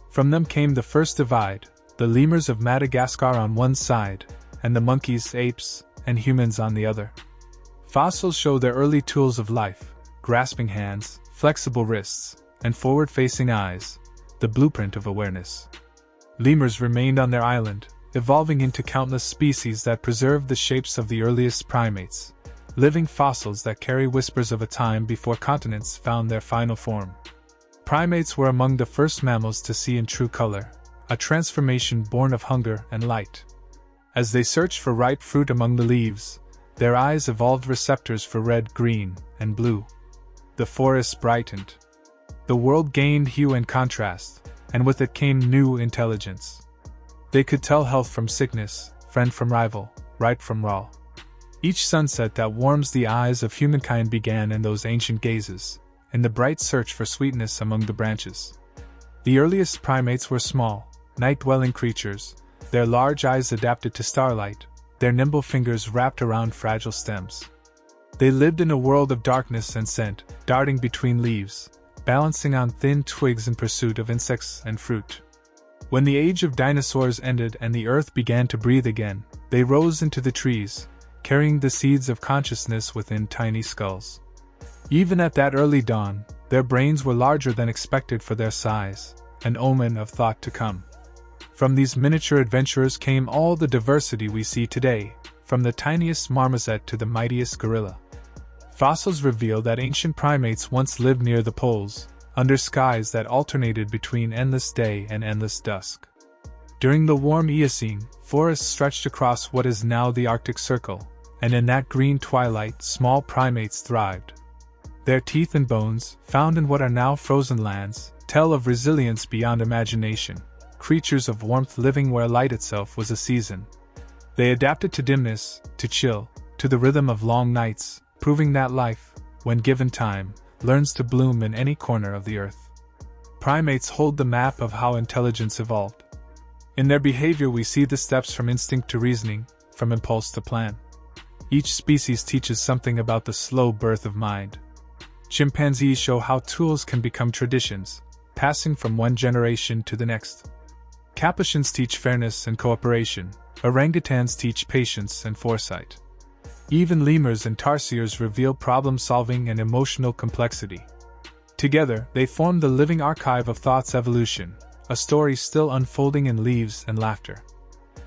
From them came the first divide, the lemurs of Madagascar on one side, and the monkeys, apes, and humans on the other. Fossils show their early tools of life, grasping hands, flexible wrists, and forward-facing eyes, the blueprint of awareness. Lemurs remained on their island, evolving into countless species that preserved the shapes of the earliest primates, living fossils that carry whispers of a time before continents found their final form. Primates were among the first mammals to see in true color, a transformation born of hunger and light. As they searched for ripe fruit among the leaves, their eyes evolved receptors for red, green, and blue. The forests brightened. The world gained hue and contrast, and with it came new intelligence. They could tell health from sickness, friend from rival, right from wrong. Each sunset that warms the eyes of humankind began in those ancient gazes, in the bright search for sweetness among the branches. The earliest primates were small, night-dwelling creatures, their large eyes adapted to starlight, their nimble fingers wrapped around fragile stems. They lived in a world of darkness and scent, darting between leaves, balancing on thin twigs in pursuit of insects and fruit. When the age of dinosaurs ended and the earth began to breathe again, they rose into the trees, carrying the seeds of consciousness within tiny skulls. Even at that early dawn, their brains were larger than expected for their size, an omen of thought to come. From these miniature adventurers came all the diversity we see today, from the tiniest marmoset to the mightiest gorilla. Fossils reveal that ancient primates once lived near the poles, under skies that alternated between endless day and endless dusk. During the warm Eocene, forests stretched across what is now the Arctic Circle, and in that green twilight small primates thrived. Their teeth and bones, found in what are now frozen lands, tell of resilience beyond imagination, creatures of warmth living where light itself was a season. They adapted to dimness, to chill, to the rhythm of long nights, proving that life, when given time, learns to bloom in any corner of the earth. Primates hold the map of how intelligence evolved. In their behavior we see the steps from instinct to reasoning, from impulse to plan. Each species teaches something about the slow birth of mind. Chimpanzees show how tools can become traditions, passing from one generation to the next. Capuchins teach fairness and cooperation. Orangutans teach patience and foresight. Even lemurs and tarsiers reveal problem-solving and emotional complexity. Together, they form the living archive of thought's evolution, a story still unfolding in leaves and laughter.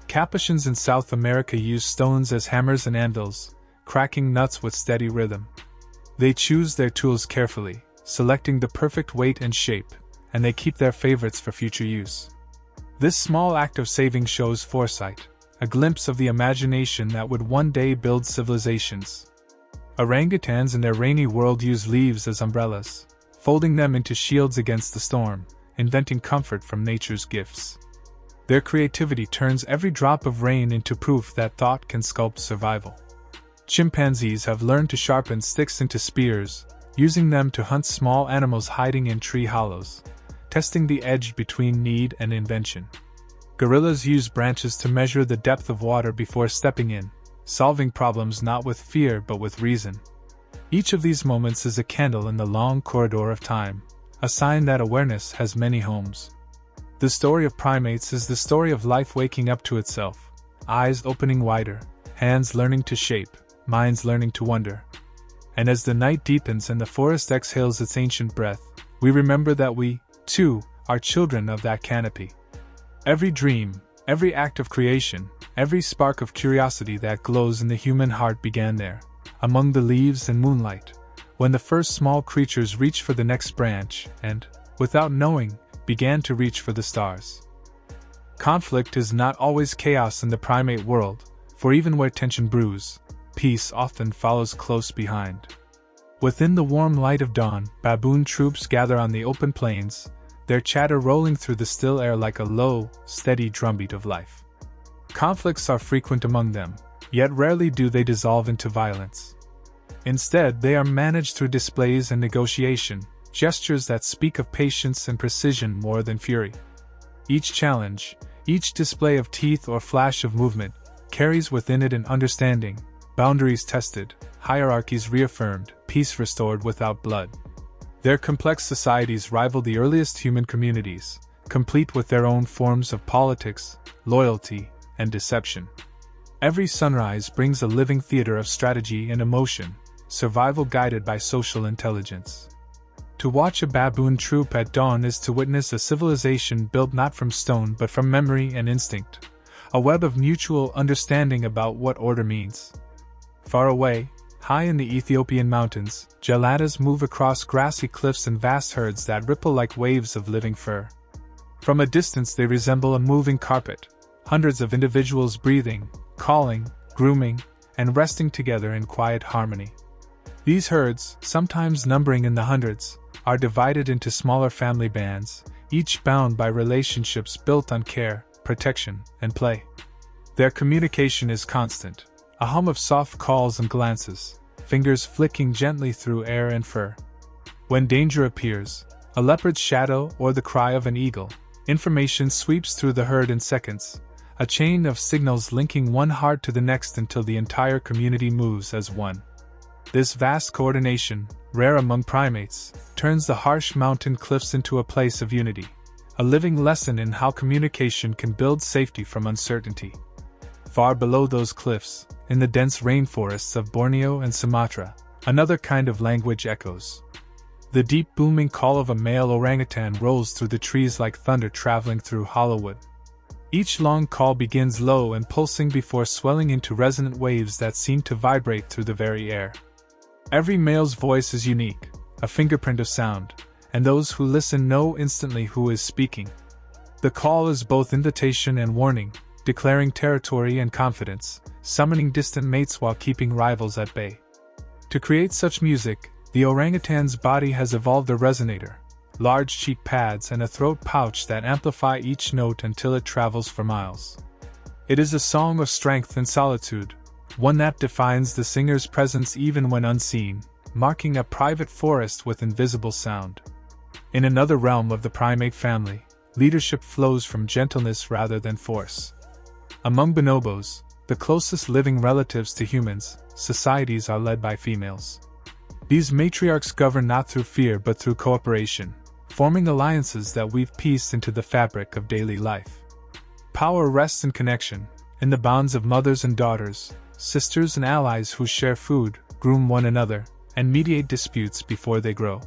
Capuchins in South America use stones as hammers and anvils, cracking nuts with steady rhythm. They choose their tools carefully, selecting the perfect weight and shape, and they keep their favorites for future use. This small act of saving shows foresight, a glimpse of the imagination that would one day build civilizations. Orangutans in their rainy world use leaves as umbrellas, folding them into shields against the storm, inventing comfort from nature's gifts. Their creativity turns every drop of rain into proof that thought can sculpt survival. Chimpanzees have learned to sharpen sticks into spears, using them to hunt small animals hiding in tree hollows, testing the edge between need and invention. Gorillas use branches to measure the depth of water before stepping in, solving problems not with fear but with reason. Each of these moments is a candle in the long corridor of time, a sign that awareness has many homes. The story of primates is the story of life waking up to itself, eyes opening wider, hands learning to shape, minds learning to wonder. And as the night deepens and the forest exhales its ancient breath, we remember that we, too, are children of that canopy. Every dream, every act of creation, every spark of curiosity that glows in the human heart began there, among the leaves and moonlight, when the first small creatures reached for the next branch and, without knowing, began to reach for the stars. Conflict is not always chaos in the primate world, for even where tension brews, peace often follows close behind. Within the warm light of dawn, baboon troops gather on the open plains, their chatter rolling through the still air like a low, steady drumbeat of life. Conflicts are frequent among them, yet rarely do they dissolve into violence. Instead, they are managed through displays and negotiation, gestures that speak of patience and precision more than fury. Each challenge, each display of teeth or flash of movement, carries within it an understanding, boundaries tested, hierarchies reaffirmed, peace restored without blood. Their complex societies rival the earliest human communities, complete with their own forms of politics, loyalty, and deception. Every sunrise brings a living theater of strategy and emotion, survival guided by social intelligence. To watch a baboon troop at dawn is to witness a civilization built not from stone but from memory and instinct, a web of mutual understanding about what order means. Far away, high in the Ethiopian mountains, geladas move across grassy cliffs in vast herds that ripple like waves of living fur. From a distance they resemble a moving carpet, hundreds of individuals breathing, calling, grooming, and resting together in quiet harmony. These herds, sometimes numbering in the hundreds, are divided into smaller family bands, each bound by relationships built on care, protection, and play. Their communication is constant, a hum of soft calls and glances, fingers flicking gently through air and fur. When danger appears, a leopard's shadow or the cry of an eagle, information sweeps through the herd in seconds, a chain of signals linking one heart to the next until the entire community moves as one. This vast coordination, rare among primates, turns the harsh mountain cliffs into a place of unity, a living lesson in how communication can build safety from uncertainty. Far below those cliffs, in the dense rainforests of Borneo and Sumatra, another kind of language echoes. The deep booming call of a male orangutan rolls through the trees like thunder traveling through hollow wood. Each long call begins low and pulsing before swelling into resonant waves that seem to vibrate through the very air. Every male's voice is unique, a fingerprint of sound, and those who listen know instantly who is speaking. The call is both invitation and warning, declaring territory and confidence, summoning distant mates while keeping rivals at bay. To create such music, The orangutan's body has evolved a resonator, large cheek pads and a throat pouch that amplify each note until it travels for miles. It is a song of strength and solitude, one that defines the singer's presence even when unseen, marking a private forest with invisible sound. In another realm of the primate family, leadership flows from gentleness rather than force. Among bonobos, the closest living relatives to humans, societies are led by females. These matriarchs govern not through fear but through cooperation, forming alliances that weave peace into the fabric of daily life. Power rests in connection, in the bonds of mothers and daughters, sisters and allies who share food, groom one another, and mediate disputes before they grow.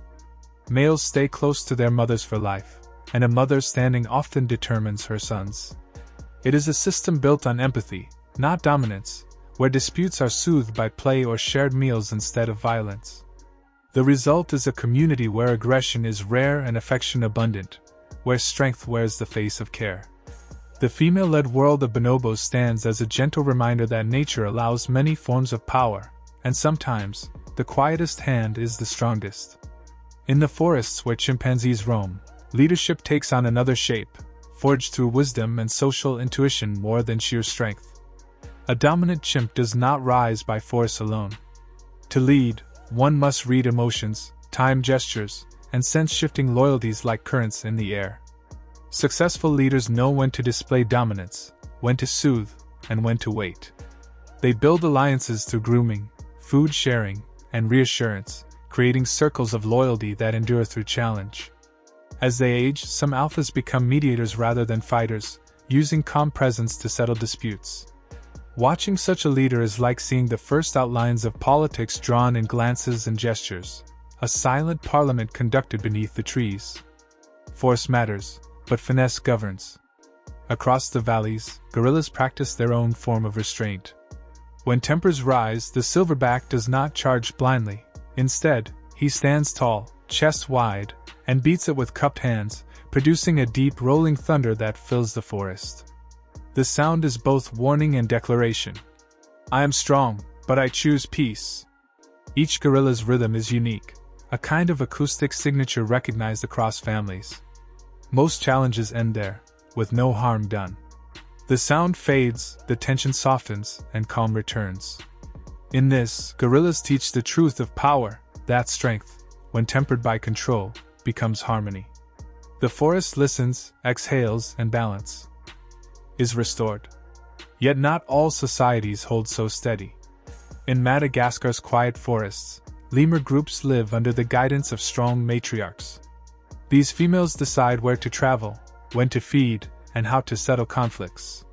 Males stay close to their mothers for life, and a mother standing often determines her sons. It is a system built on empathy, not dominance, where disputes are soothed by play or shared meals instead of violence. The result is a community where aggression is rare and affection abundant, where strength wears the face of care. The female-led world of bonobos stands as a gentle reminder that nature allows many forms of power, and sometimes, the quietest hand is the strongest. In the forests where chimpanzees roam, leadership takes on another shape, forged through wisdom and social intuition more than sheer strength. A dominant chimp does not rise by force alone. To lead, one must read emotions, time gestures, and sense shifting loyalties like currents in the air. Successful leaders know when to display dominance, when to soothe, and when to wait. They build alliances through grooming, food sharing, and reassurance, creating circles of loyalty that endure through challenge. As they age, some alphas become mediators rather than fighters, using calm presence to settle disputes. Watching such a leader is like seeing the first outlines of politics drawn in glances and gestures, a silent parliament conducted beneath the trees. Force matters, but finesse governs. Across the valleys, gorillas practice their own form of restraint. When tempers rise, the silverback does not charge blindly. Instead, he stands tall, chest wide, and beats it with cupped hands, producing a deep rolling thunder that fills the forest. The sound is both warning and declaration. I am strong, but I choose peace. Each gorilla's rhythm is unique, a kind of acoustic signature recognized across families. Most challenges end there, with no harm done. The sound fades, the tension softens, and calm returns. In this, gorillas teach the truth of power, that strength, when tempered by control, becomes harmony. The forest listens, exhales, and balance is restored. Yet not all societies hold so steady. In Madagascar's quiet forests, lemur groups live under the guidance of strong matriarchs. These females decide where to travel, when to feed, and how to settle conflicts.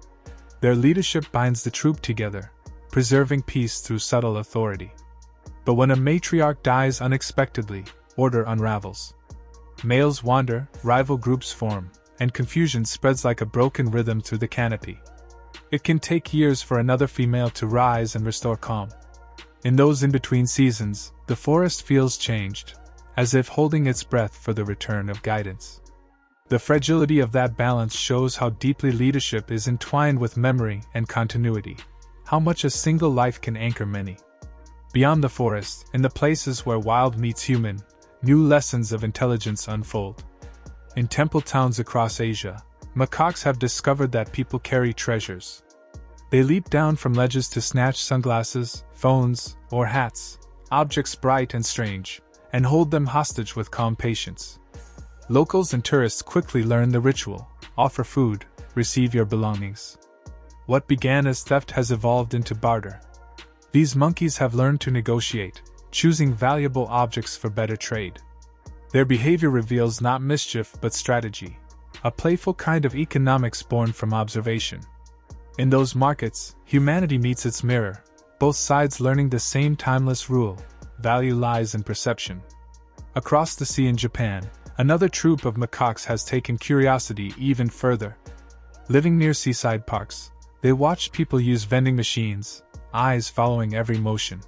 Their leadership binds the troop together, preserving peace through subtle authority. But when a matriarch dies unexpectedly, order unravels. Males wander, rival groups form, and confusion spreads like a broken rhythm through the canopy. It can take years for another female to rise and restore calm. In those in-between seasons, the forest feels changed, as if holding its breath for the return of guidance. The fragility of that balance shows how deeply leadership is entwined with memory and continuity, how much a single life can anchor many. Beyond the forest, in the places where wild meets human, new lessons of intelligence unfold. In temple towns across Asia, macaques have discovered that people carry treasures. They leap down from ledges to snatch sunglasses, phones, or hats, objects bright and strange, and hold them hostage with calm patience. Locals and tourists quickly learn the ritual: offer food, receive your belongings. What began as theft has evolved into barter. These monkeys have learned to negotiate, choosing valuable objects for better trade. Their behavior reveals not mischief but strategy, a playful kind of economics born from observation. In those markets, humanity meets its mirror, both sides learning the same timeless rule: value lies in perception. Across the sea in Japan, another troop of macaques has taken curiosity even further. Living near seaside parks, they watch people use vending machines, eyes following every motion.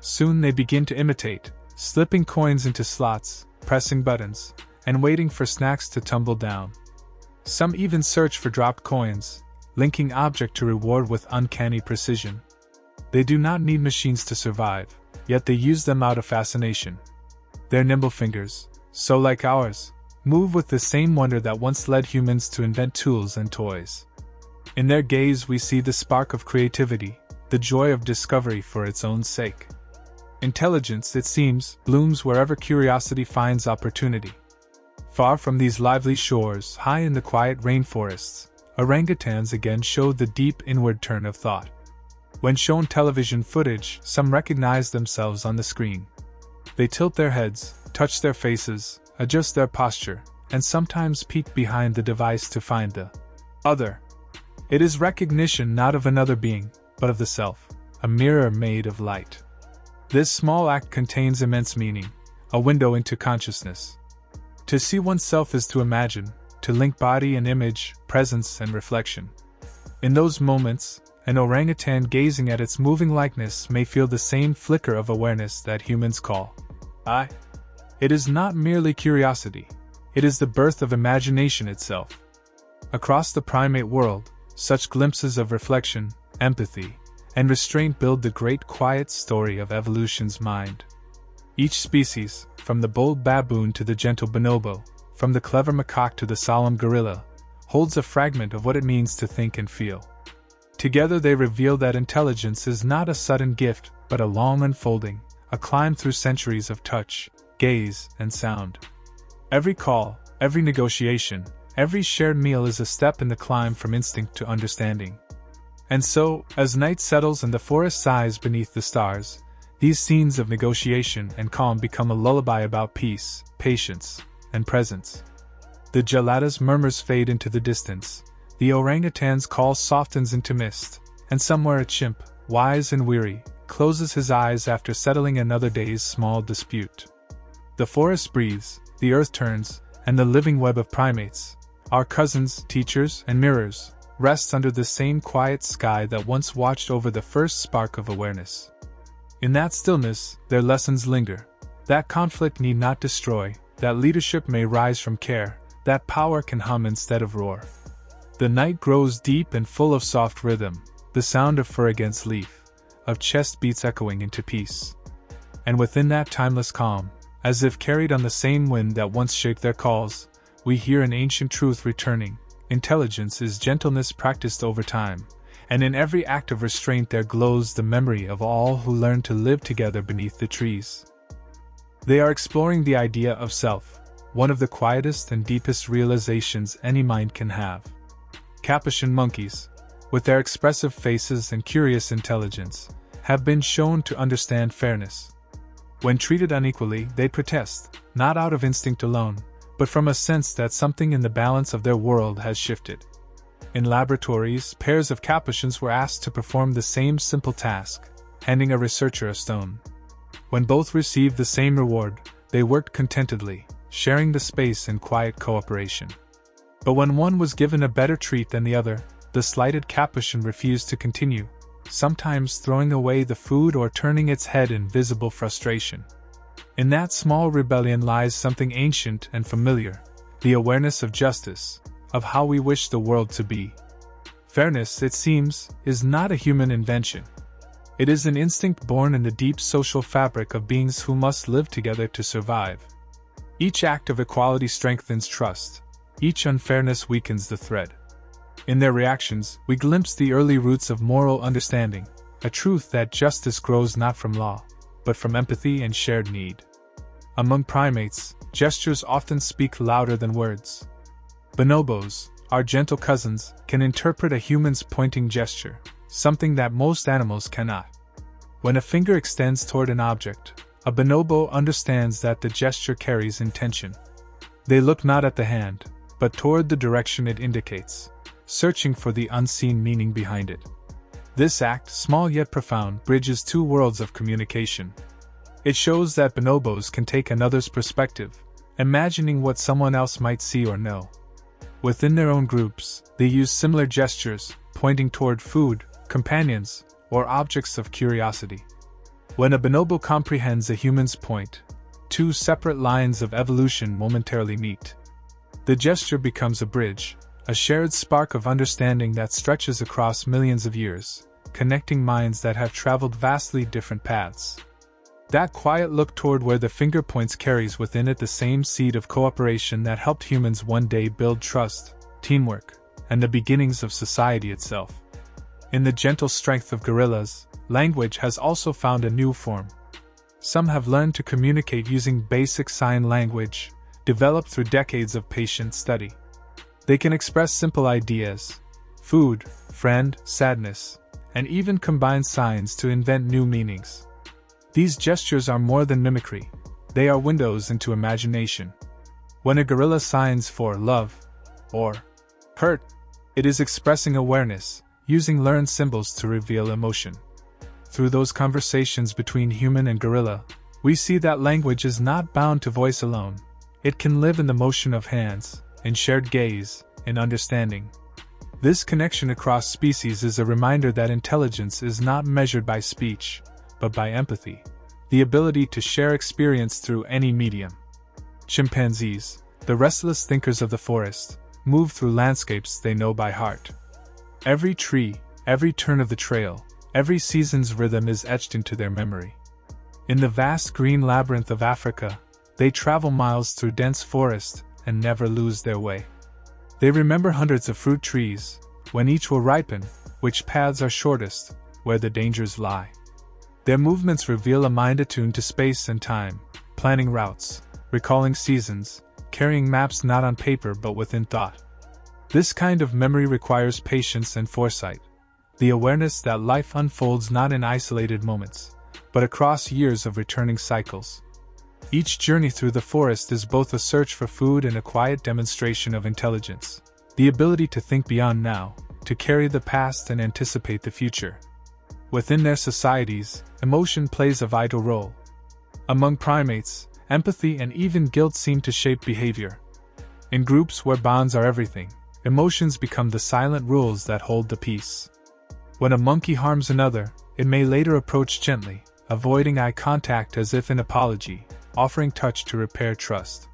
Soon they begin to imitate, slipping coins into slots, pressing buttons, and waiting for snacks to tumble down. Some even search for dropped coins, linking object to reward with uncanny precision. They do not need machines to survive, yet they use them out of fascination. Their nimble fingers, so like ours, move with the same wonder that once led humans to invent tools and toys. In their gaze we see the spark of creativity, the joy of discovery for its own sake. Intelligence, it seems, blooms wherever curiosity finds opportunity. Far from these lively shores, high in the quiet rainforests, orangutans again showed the deep inward turn of thought. When shown television footage, some recognize themselves on the screen. They tilt their heads, touch their faces, adjust their posture, and sometimes peek behind the device to find the other. It is recognition not of another being, but of the self, a mirror made of light. This small act contains immense meaning, a window into consciousness. To see oneself is to imagine, to link body and image, presence and reflection. In those moments, an orangutan gazing at its moving likeness may feel the same flicker of awareness that humans call I. It is not merely curiosity, it is the birth of imagination itself. Across the primate world, such glimpses of reflection, empathy, and restraint build the great quiet story of evolution's mind. Each species, from the bold baboon to the gentle bonobo, from the clever macaque to the solemn gorilla, holds a fragment of what it means to think and feel. Together they reveal that intelligence is not a sudden gift, but a long unfolding, a climb through centuries of touch, gaze, and sound. Every call, every negotiation, every shared meal is a step in the climb from instinct to understanding. And so, as night settles and the forest sighs beneath the stars, these scenes of negotiation and calm become a lullaby about peace, patience, and presence. The gelada's murmurs fade into the distance, the orangutan's call softens into mist, and somewhere a chimp, wise and weary, closes his eyes after settling another day's small dispute. The forest breathes, the earth turns, and the living web of primates, our cousins, teachers, and mirrors, rests under the same quiet sky that once watched over the first spark of awareness. In that stillness, their lessons linger. That conflict need not destroy, that leadership may rise from care, that power can hum instead of roar. The night grows deep and full of soft rhythm, the sound of fur against leaf, of chest beats echoing into peace. And within that timeless calm, as if carried on the same wind that once shaped their calls, we hear an ancient truth returning. Intelligence is gentleness practiced over time, and in every act of restraint there glows the memory of all who learned to live together beneath the trees. They are exploring the idea of self, one of the quietest and deepest realizations any mind can have. Capuchin monkeys, with their expressive faces and curious intelligence, have been shown to understand fairness. When treated unequally, they protest, not out of instinct alone, but from a sense that something in the balance of their world has shifted. In laboratories, pairs of capuchins were asked to perform the same simple task, handing a researcher a stone. When both received the same reward, they worked contentedly, sharing the space in quiet cooperation. But when one was given a better treat than the other, the slighted capuchin refused to continue, sometimes throwing away the food or turning its head in visible frustration. In that small rebellion lies something ancient and familiar, the awareness of justice, of how we wish the world to be. Fairness, it seems, is not a human invention. It is an instinct born in the deep social fabric of beings who must live together to survive. Each act of equality strengthens trust, each unfairness weakens the thread. In their reactions, we glimpse the early roots of moral understanding, a truth that justice grows not from law, but from empathy and shared need. Among primates, gestures often speak louder than words. Bonobos, our gentle cousins, can interpret a human's pointing gesture, something that most animals cannot. When a finger extends toward an object, a bonobo understands that the gesture carries intention. They look not at the hand, but toward the direction it indicates, searching for the unseen meaning behind it. This act, small yet profound, bridges two worlds of communication. It shows that bonobos can take another's perspective, imagining what someone else might see or know. Within their own groups, they use similar gestures, pointing toward food, companions, or objects of curiosity. When a bonobo comprehends a human's point, two separate lines of evolution momentarily meet. The gesture becomes a bridge, a shared spark of understanding that stretches across millions of years, connecting minds that have traveled vastly different paths. That quiet look toward where the finger points carries within it the same seed of cooperation that helped humans one day build trust, teamwork, and the beginnings of society itself. In the gentle strength of gorillas, language has also found a new form. Some have learned to communicate using basic sign language, developed through decades of patient study. They can express simple ideas, food, friend, sadness, and even combine signs to invent new meanings. These gestures are more than mimicry, they are windows into imagination. When a gorilla signs for love or hurt, it is expressing awareness, using learned symbols to reveal emotion. Through those conversations between human and gorilla, we see that language is not bound to voice alone. It can live in the motion of hands, in shared gaze, in understanding. This connection across species is a reminder that intelligence is not measured by speech, but by empathy, the ability to share experience through any medium. Chimpanzees, the restless thinkers of the forest, move through landscapes they know by heart. Every tree, every turn of the trail, every season's rhythm is etched into their memory. In the vast green labyrinth of Africa, they travel miles through dense forest and never lose their way. They remember hundreds of fruit trees, when each will ripen, which paths are shortest, where the dangers lie. Their movements reveal a mind attuned to space and time, planning routes, recalling seasons, carrying maps not on paper but within thought. This kind of memory requires patience and foresight, the awareness that life unfolds not in isolated moments, but across years of returning cycles. Each journey through the forest is both a search for food and a quiet demonstration of intelligence, the ability to think beyond now, to carry the past and anticipate the future. Within their societies, emotion plays a vital role. Among primates, empathy and even guilt seem to shape behavior. In groups where bonds are everything, emotions become the silent rules that hold the peace. When a monkey harms another, it may later approach gently, avoiding eye contact as if in apology, offering touch to repair trust.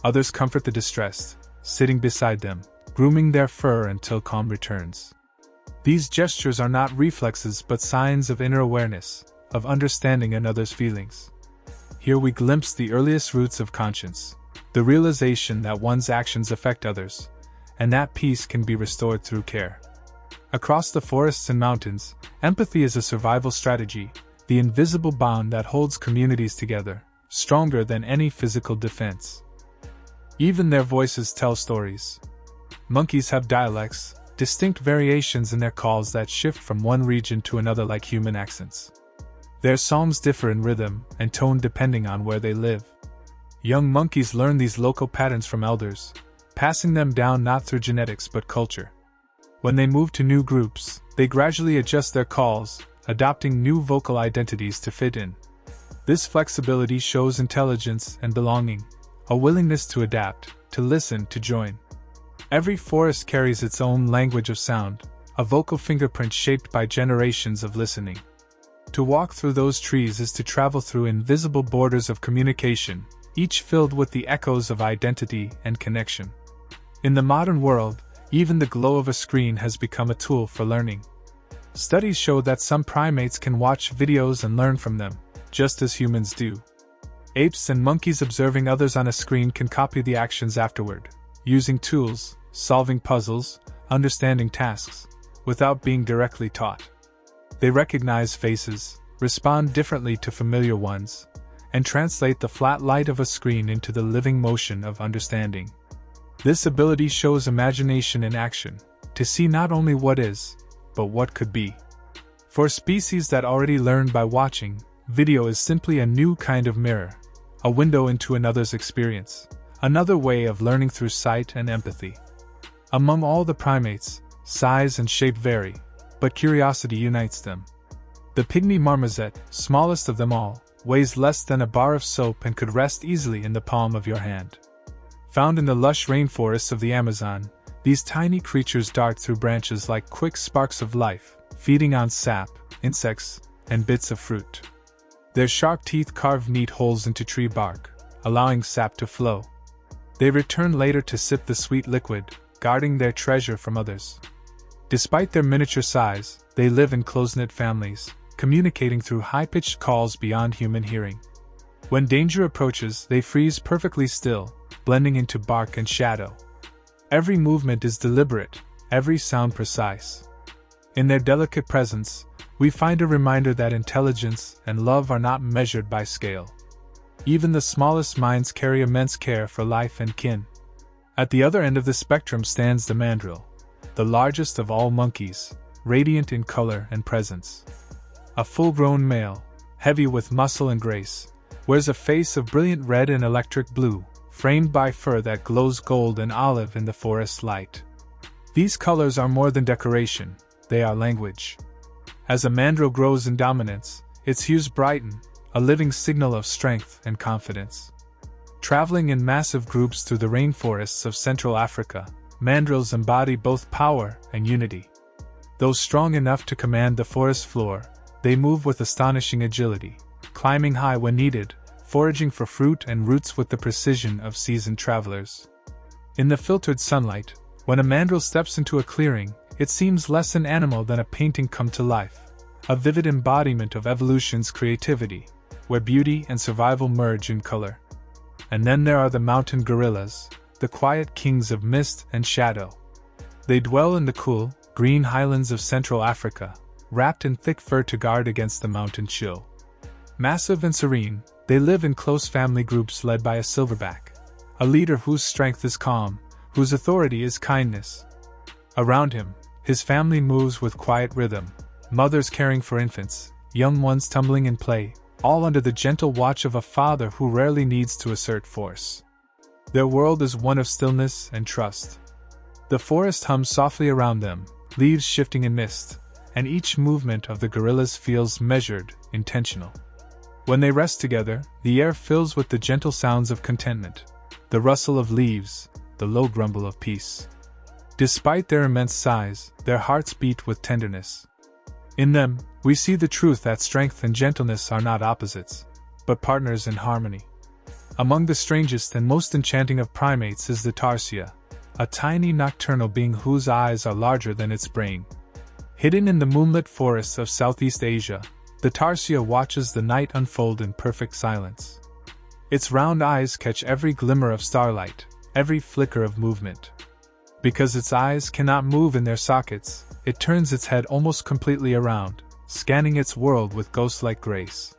Others comfort the distressed, sitting beside them, grooming their fur until calm returns. These gestures are not reflexes but signs of inner awareness, of understanding another's feelings. Here we glimpse the earliest roots of conscience, the realization that one's actions affect others, and that peace can be restored through care. Across the forests and mountains, empathy is a survival strategy, the invisible bond that holds communities together, stronger than any physical defense. Even their voices tell stories. Monkeys have dialects, distinct variations in their calls that shift from one region to another like human accents. Their songs differ in rhythm and tone depending on where they live. Young monkeys learn these local patterns from elders, passing them down not through genetics but culture. When they move to new groups, they gradually adjust their calls, adopting new vocal identities to fit in. This flexibility shows intelligence and belonging, a willingness to adapt, to listen, to join. Every forest carries its own language of sound, a vocal fingerprint shaped by generations of listening. To walk through those trees is to travel through invisible borders of communication, each filled with the echoes of identity and connection. In the modern world, even the glow of a screen has become a tool for learning. Studies show that some primates can watch videos and learn from them, just as humans do. Apes and monkeys observing others on a screen can copy the actions afterward, using tools, solving puzzles, understanding tasks, without being directly taught. They recognize faces, respond differently to familiar ones, and translate the flat light of a screen into the living motion of understanding. This ability shows imagination in action, to see not only what is, but what could be. For species that already learn by watching, video is simply a new kind of mirror, a window into another's experience, another way of learning through sight and empathy. Among all the primates, size and shape vary, but curiosity unites them. The pygmy marmoset, smallest of them all, weighs less than a bar of soap and could rest easily in the palm of your hand. Found in the lush rainforests of the Amazon, these tiny creatures dart through branches like quick sparks of life, feeding on sap, insects, and bits of fruit. Their sharp teeth carve neat holes into tree bark, allowing sap to flow. They return later to sip the sweet liquid, guarding their treasure from others. Despite their miniature size, they live in close-knit families, communicating through high-pitched calls beyond human hearing. When danger approaches, they freeze perfectly still, blending into bark and shadow. Every movement is deliberate, every sound precise. In their delicate presence, we find a reminder that intelligence and love are not measured by scale. Even the smallest minds carry immense care for life and kin. At the other end of the spectrum stands the mandrill, the largest of all monkeys, radiant in color and presence. A full-grown male, heavy with muscle and grace, wears a face of brilliant red and electric blue, framed by fur that glows gold and olive in the forest light. These colors are more than decoration, they are language. As a mandrill grows in dominance, its hues brighten, a living signal of strength and confidence. Traveling in massive groups through the rainforests of Central Africa, mandrills embody both power and unity. Though strong enough to command the forest floor, they move with astonishing agility, climbing high when needed, foraging for fruit and roots with the precision of seasoned travelers. In the filtered sunlight, when a mandrill steps into a clearing, it seems less an animal than a painting come to life, a vivid embodiment of evolution's creativity, where beauty and survival merge in color. And then there are the mountain gorillas, the quiet kings of mist and shadow. They dwell in the cool, green highlands of Central Africa, wrapped in thick fur to guard against the mountain chill. Massive and serene, they live in close family groups led by a silverback, a leader whose strength is calm, whose authority is kindness. Around him, his family moves with quiet rhythm, mothers caring for infants, young ones tumbling in play, all under the gentle watch of a father who rarely needs to assert force. Their world is one of stillness and trust. The forest hums softly around them, leaves shifting in mist, and each movement of the gorillas feels measured, intentional. When they rest together, the air fills with the gentle sounds of contentment, the rustle of leaves, the low grumble of peace. Despite their immense size, their hearts beat with tenderness. In them, we see the truth that strength and gentleness are not opposites, but partners in harmony. Among the strangest and most enchanting of primates is the tarsier, a tiny nocturnal being whose eyes are larger than its brain. Hidden in the moonlit forests of Southeast Asia, the tarsier watches the night unfold in perfect silence. Its round eyes catch every glimmer of starlight, every flicker of movement. Because its eyes cannot move in their sockets, it turns its head almost completely around, scanning its world with ghost-like grace.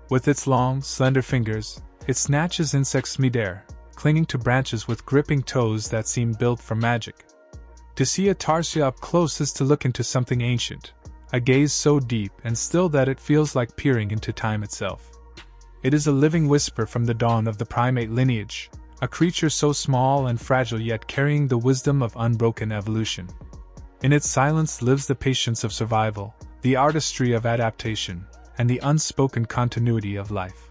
With its long, slender fingers, it snatches insects midair, clinging to branches with gripping toes that seem built for magic. To see a tarsier up close is to look into something ancient, a gaze so deep and still that it feels like peering into time itself. It is a living whisper from the dawn of the primate lineage, a creature so small and fragile yet carrying the wisdom of unbroken evolution. In its silence lives the patience of survival, the artistry of adaptation, and the unspoken continuity of life.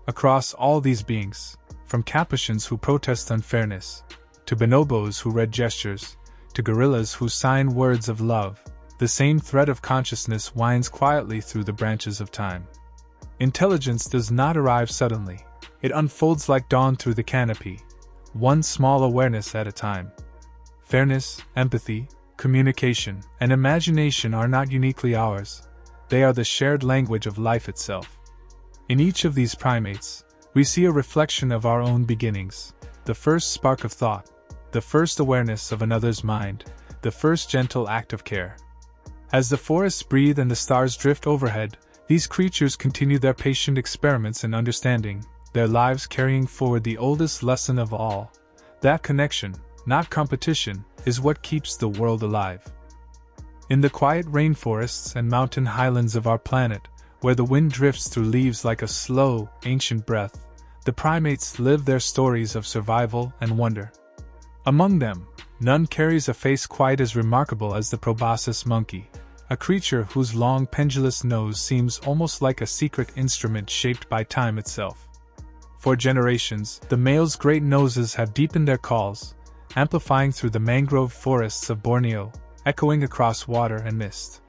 Across all these beings, from Capuchins who protest unfairness, to bonobos who read gestures, to gorillas who sign words of love, the same thread of consciousness winds quietly through the branches of time. Intelligence does not arrive suddenly. It unfolds like dawn through the canopy, one small awareness at a time. Fairness, empathy, communication, and imagination are not uniquely ours. They are the shared language of life itself. In each of these primates, we see a reflection of our own beginnings, the first spark of thought, the first awareness of another's mind, the first gentle act of care. As the forests breathe and the stars drift overhead, these creatures continue their patient experiments in understanding, their lives carrying forward the oldest lesson of all, that connection, not competition, is what keeps the world alive. In the quiet rainforests and mountain highlands of our planet, where the wind drifts through leaves like a slow, ancient breath, the primates live their stories of survival and wonder. Among them, none carries a face quite as remarkable as the proboscis monkey, a creature whose long pendulous nose seems almost like a secret instrument shaped by time itself. For generations, the males' great noses have deepened their calls, amplifying through the mangrove forests of Borneo, echoing across water and mist.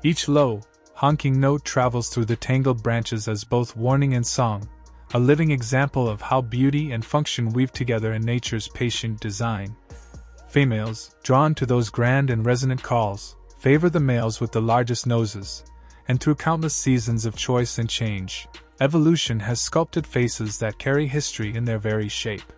Each low, honking note travels through the tangled branches as both warning and song, a living example of how beauty and function weave together in nature's patient design. Females, drawn to those grand and resonant calls, favor the males with the largest noses, and through countless seasons of choice and change, evolution has sculpted faces that carry history in their very shape.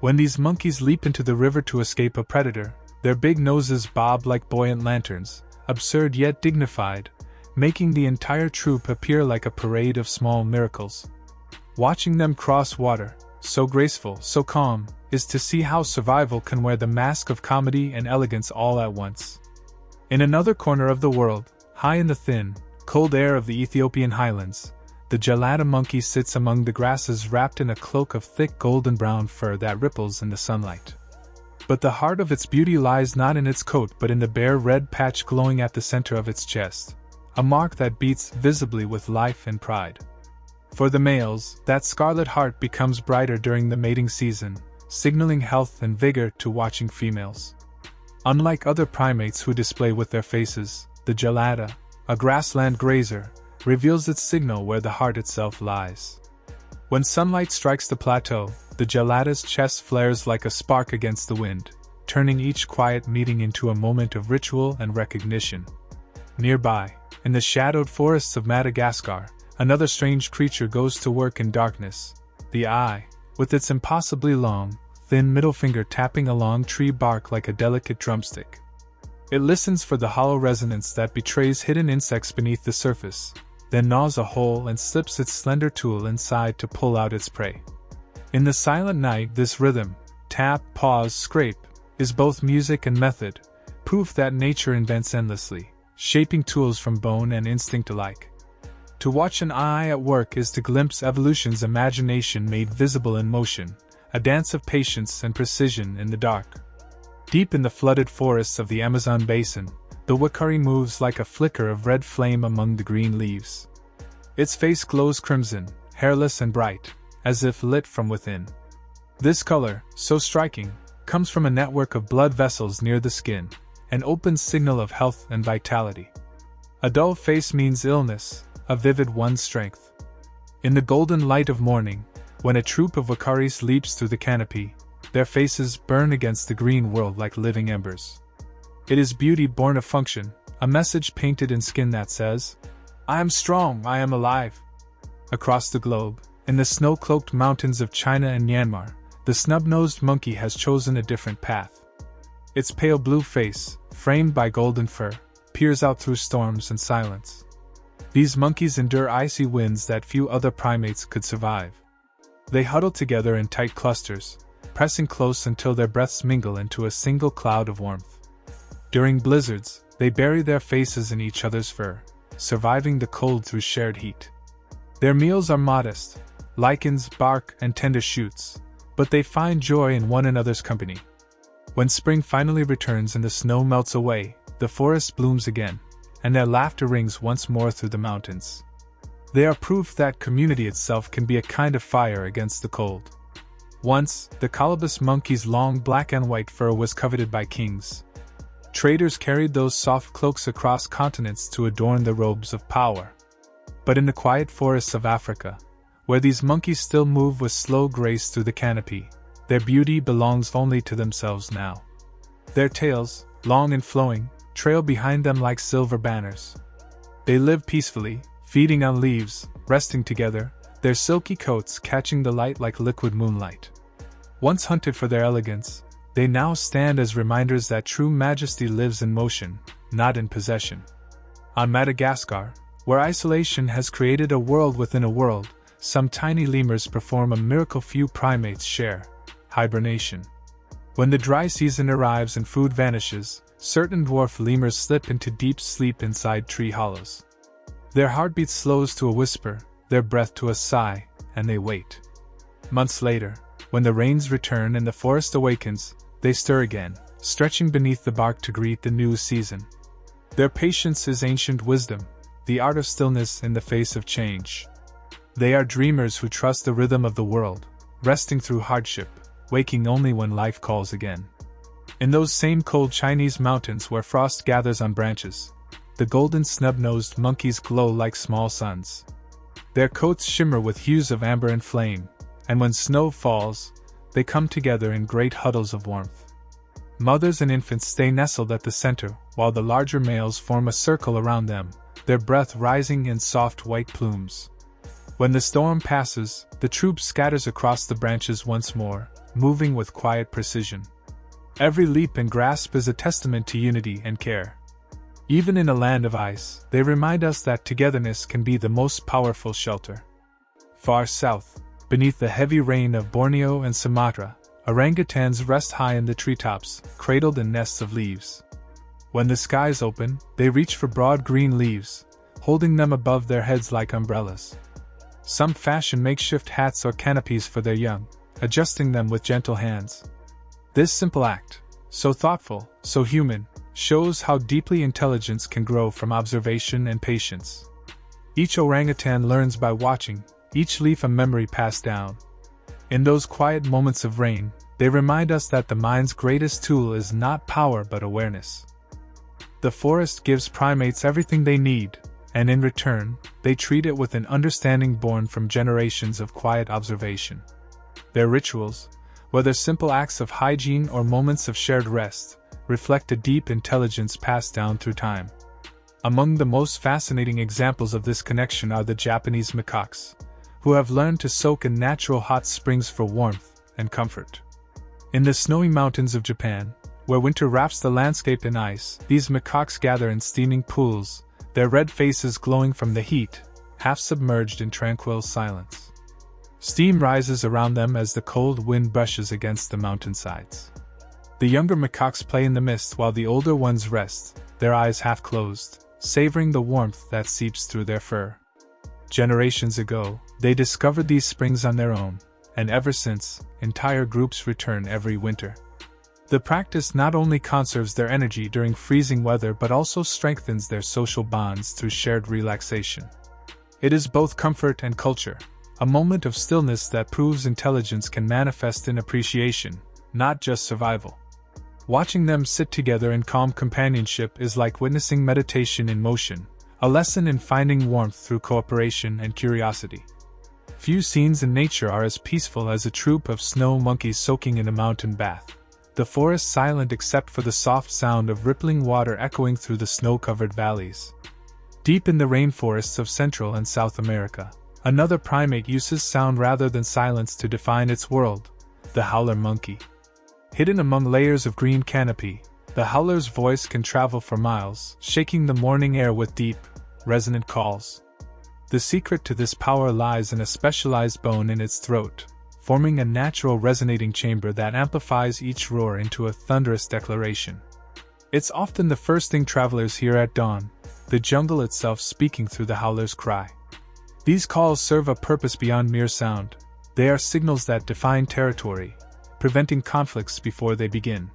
When these monkeys leap into the river to escape a predator, their big noses bob like buoyant lanterns, absurd yet dignified, making the entire troop appear like a parade of small miracles. Watching them cross water, so graceful, so calm, is to see how survival can wear the mask of comedy and elegance all at once. In another corner of the world, high in the thin, cold air of the Ethiopian highlands, the gelada monkey sits among the grasses wrapped in a cloak of thick golden brown fur that ripples in the sunlight. But the heart of its beauty lies not in its coat but in the bare red patch glowing at the center of its chest, a mark that beats visibly with life and pride. For the males, that scarlet heart becomes brighter during the mating season, signaling health and vigor to watching females. Unlike other primates who display with their faces, the gelada, a grassland grazer, reveals its signal where the heart itself lies. When sunlight strikes the plateau, the gelada's chest flares like a spark against the wind, turning each quiet meeting into a moment of ritual and recognition. Nearby, in the shadowed forests of Madagascar, another strange creature goes to work in darkness, the eye, with its impossibly long, thin middle finger tapping along tree bark like a delicate drumstick. It listens for the hollow resonance that betrays hidden insects beneath the surface, then gnaws a hole and slips its slender tool inside to pull out its prey. In the silent night, this rhythm, tap, pause, scrape, is both music and method, proof that nature invents endlessly, shaping tools from bone and instinct alike. To watch an eye at work is to glimpse evolution's imagination made visible in motion, a dance of patience and precision in the dark. Deep in the flooded forests of the Amazon basin, the wakari moves like a flicker of red flame among the green leaves. Its face glows crimson, hairless and bright, as if lit from within. This color, so striking, comes from a network of blood vessels near the skin, an open signal of health and vitality. A dull face means illness, a vivid one strength. In the golden light of morning, when a troop of wakaris leaps through the canopy, their faces burn against the green world like living embers. It is beauty born of function, a message painted in skin that says, "I am strong, I am alive." Across the globe, in the snow-cloaked mountains of China and Myanmar, the snub-nosed monkey has chosen a different path. Its pale blue face, framed by golden fur, peers out through storms and silence. These monkeys endure icy winds that few other primates could survive. They huddle together in tight clusters, pressing close until their breaths mingle into a single cloud of warmth. During blizzards, they bury their faces in each other's fur, surviving the cold through shared heat. Their meals are modest, lichens, bark, and tender shoots, but they find joy in one another's company. When spring finally returns and the snow melts away, the forest blooms again, and their laughter rings once more through the mountains. They are proof that community itself can be a kind of fire against the cold. Once, the colobus monkey's long black and white fur was coveted by kings. Traders carried those soft cloaks across continents to adorn the robes of power. But in the quiet forests of Africa, where these monkeys still move with slow grace through the canopy, their beauty belongs only to themselves now. Their tails, long and flowing, trail behind them like silver banners. They live peacefully, feeding on leaves, resting together, their silky coats catching the light like liquid moonlight. Once hunted for their elegance, they now stand as reminders that true majesty lives in motion, not in possession. On Madagascar, where isolation has created a world within a world, some tiny lemurs perform a miracle few primates share: hibernation. When the dry season arrives and food vanishes, certain dwarf lemurs slip into deep sleep inside tree hollows. Their heartbeat slows to a whisper, their breath to a sigh, and they wait. Months later, when the rains return and the forest awakens, they stir again, stretching beneath the bark to greet the new season. Their patience is ancient wisdom, the art of stillness in the face of change. They are dreamers who trust the rhythm of the world, resting through hardship, waking only when life calls again. In those same cold Chinese mountains where frost gathers on branches, the golden snub-nosed monkeys glow like small suns. Their coats shimmer with hues of amber and flame, and when snow falls, they come together in great huddles of warmth. Mothers and infants stay nestled at the center, while the larger males form a circle around them, their breath rising in soft white plumes. When the storm passes, the troop scatters across the branches once more, moving with quiet precision. Every leap and grasp is a testament to unity and care. Even in a land of ice, they remind us that togetherness can be the most powerful shelter. Far south, beneath the heavy rain of Borneo and Sumatra, orangutans rest high in the treetops, cradled in nests of leaves. When the skies open, they reach for broad green leaves, holding them above their heads like umbrellas. Some fashion makeshift hats or canopies for their young, adjusting them with gentle hands. This simple act, so thoughtful, so human, shows how deeply intelligence can grow from observation and patience. Each orangutan learns by watching, each leaf a memory passed down. In those quiet moments of rain, they remind us that the mind's greatest tool is not power but awareness. The forest gives primates everything they need, and in return, they treat it with an understanding born from generations of quiet observation. Their rituals, whether simple acts of hygiene or moments of shared rest, reflect a deep intelligence passed down through time. Among the most fascinating examples of this connection are the Japanese macaques, who have learned to soak in natural hot springs for warmth and comfort. In the snowy mountains of Japan, where winter wraps the landscape in ice, these macaques gather in steaming pools, their red faces glowing from the heat, half submerged in tranquil silence. Steam rises around them as the cold wind brushes against the mountainsides. The younger macaques play in the mist while the older ones rest, their eyes half closed, savoring the warmth that seeps through their fur. Generations ago, they discovered these springs on their own, and ever since, entire groups return every winter. The practice not only conserves their energy during freezing weather but also strengthens their social bonds through shared relaxation. It is both comfort and culture, a moment of stillness that proves intelligence can manifest in appreciation, not just survival. Watching them sit together in calm companionship is like witnessing meditation in motion, a lesson in finding warmth through cooperation and curiosity. Few scenes in nature are as peaceful as a troop of snow monkeys soaking in a mountain bath, the forest silent except for the soft sound of rippling water echoing through the snow-covered valleys. Deep in the rainforests of Central and South America, another primate uses sound rather than silence to define its world, the howler monkey. Hidden among layers of green canopy, the howler's voice can travel for miles, shaking the morning air with deep, resonant calls. The secret to this power lies in a specialized bone in its throat, forming a natural resonating chamber that amplifies each roar into a thunderous declaration. It's often the first thing travelers hear at dawn, the jungle itself speaking through the howler's cry. These calls serve a purpose beyond mere sound. They are signals that define territory, preventing conflicts before they begin.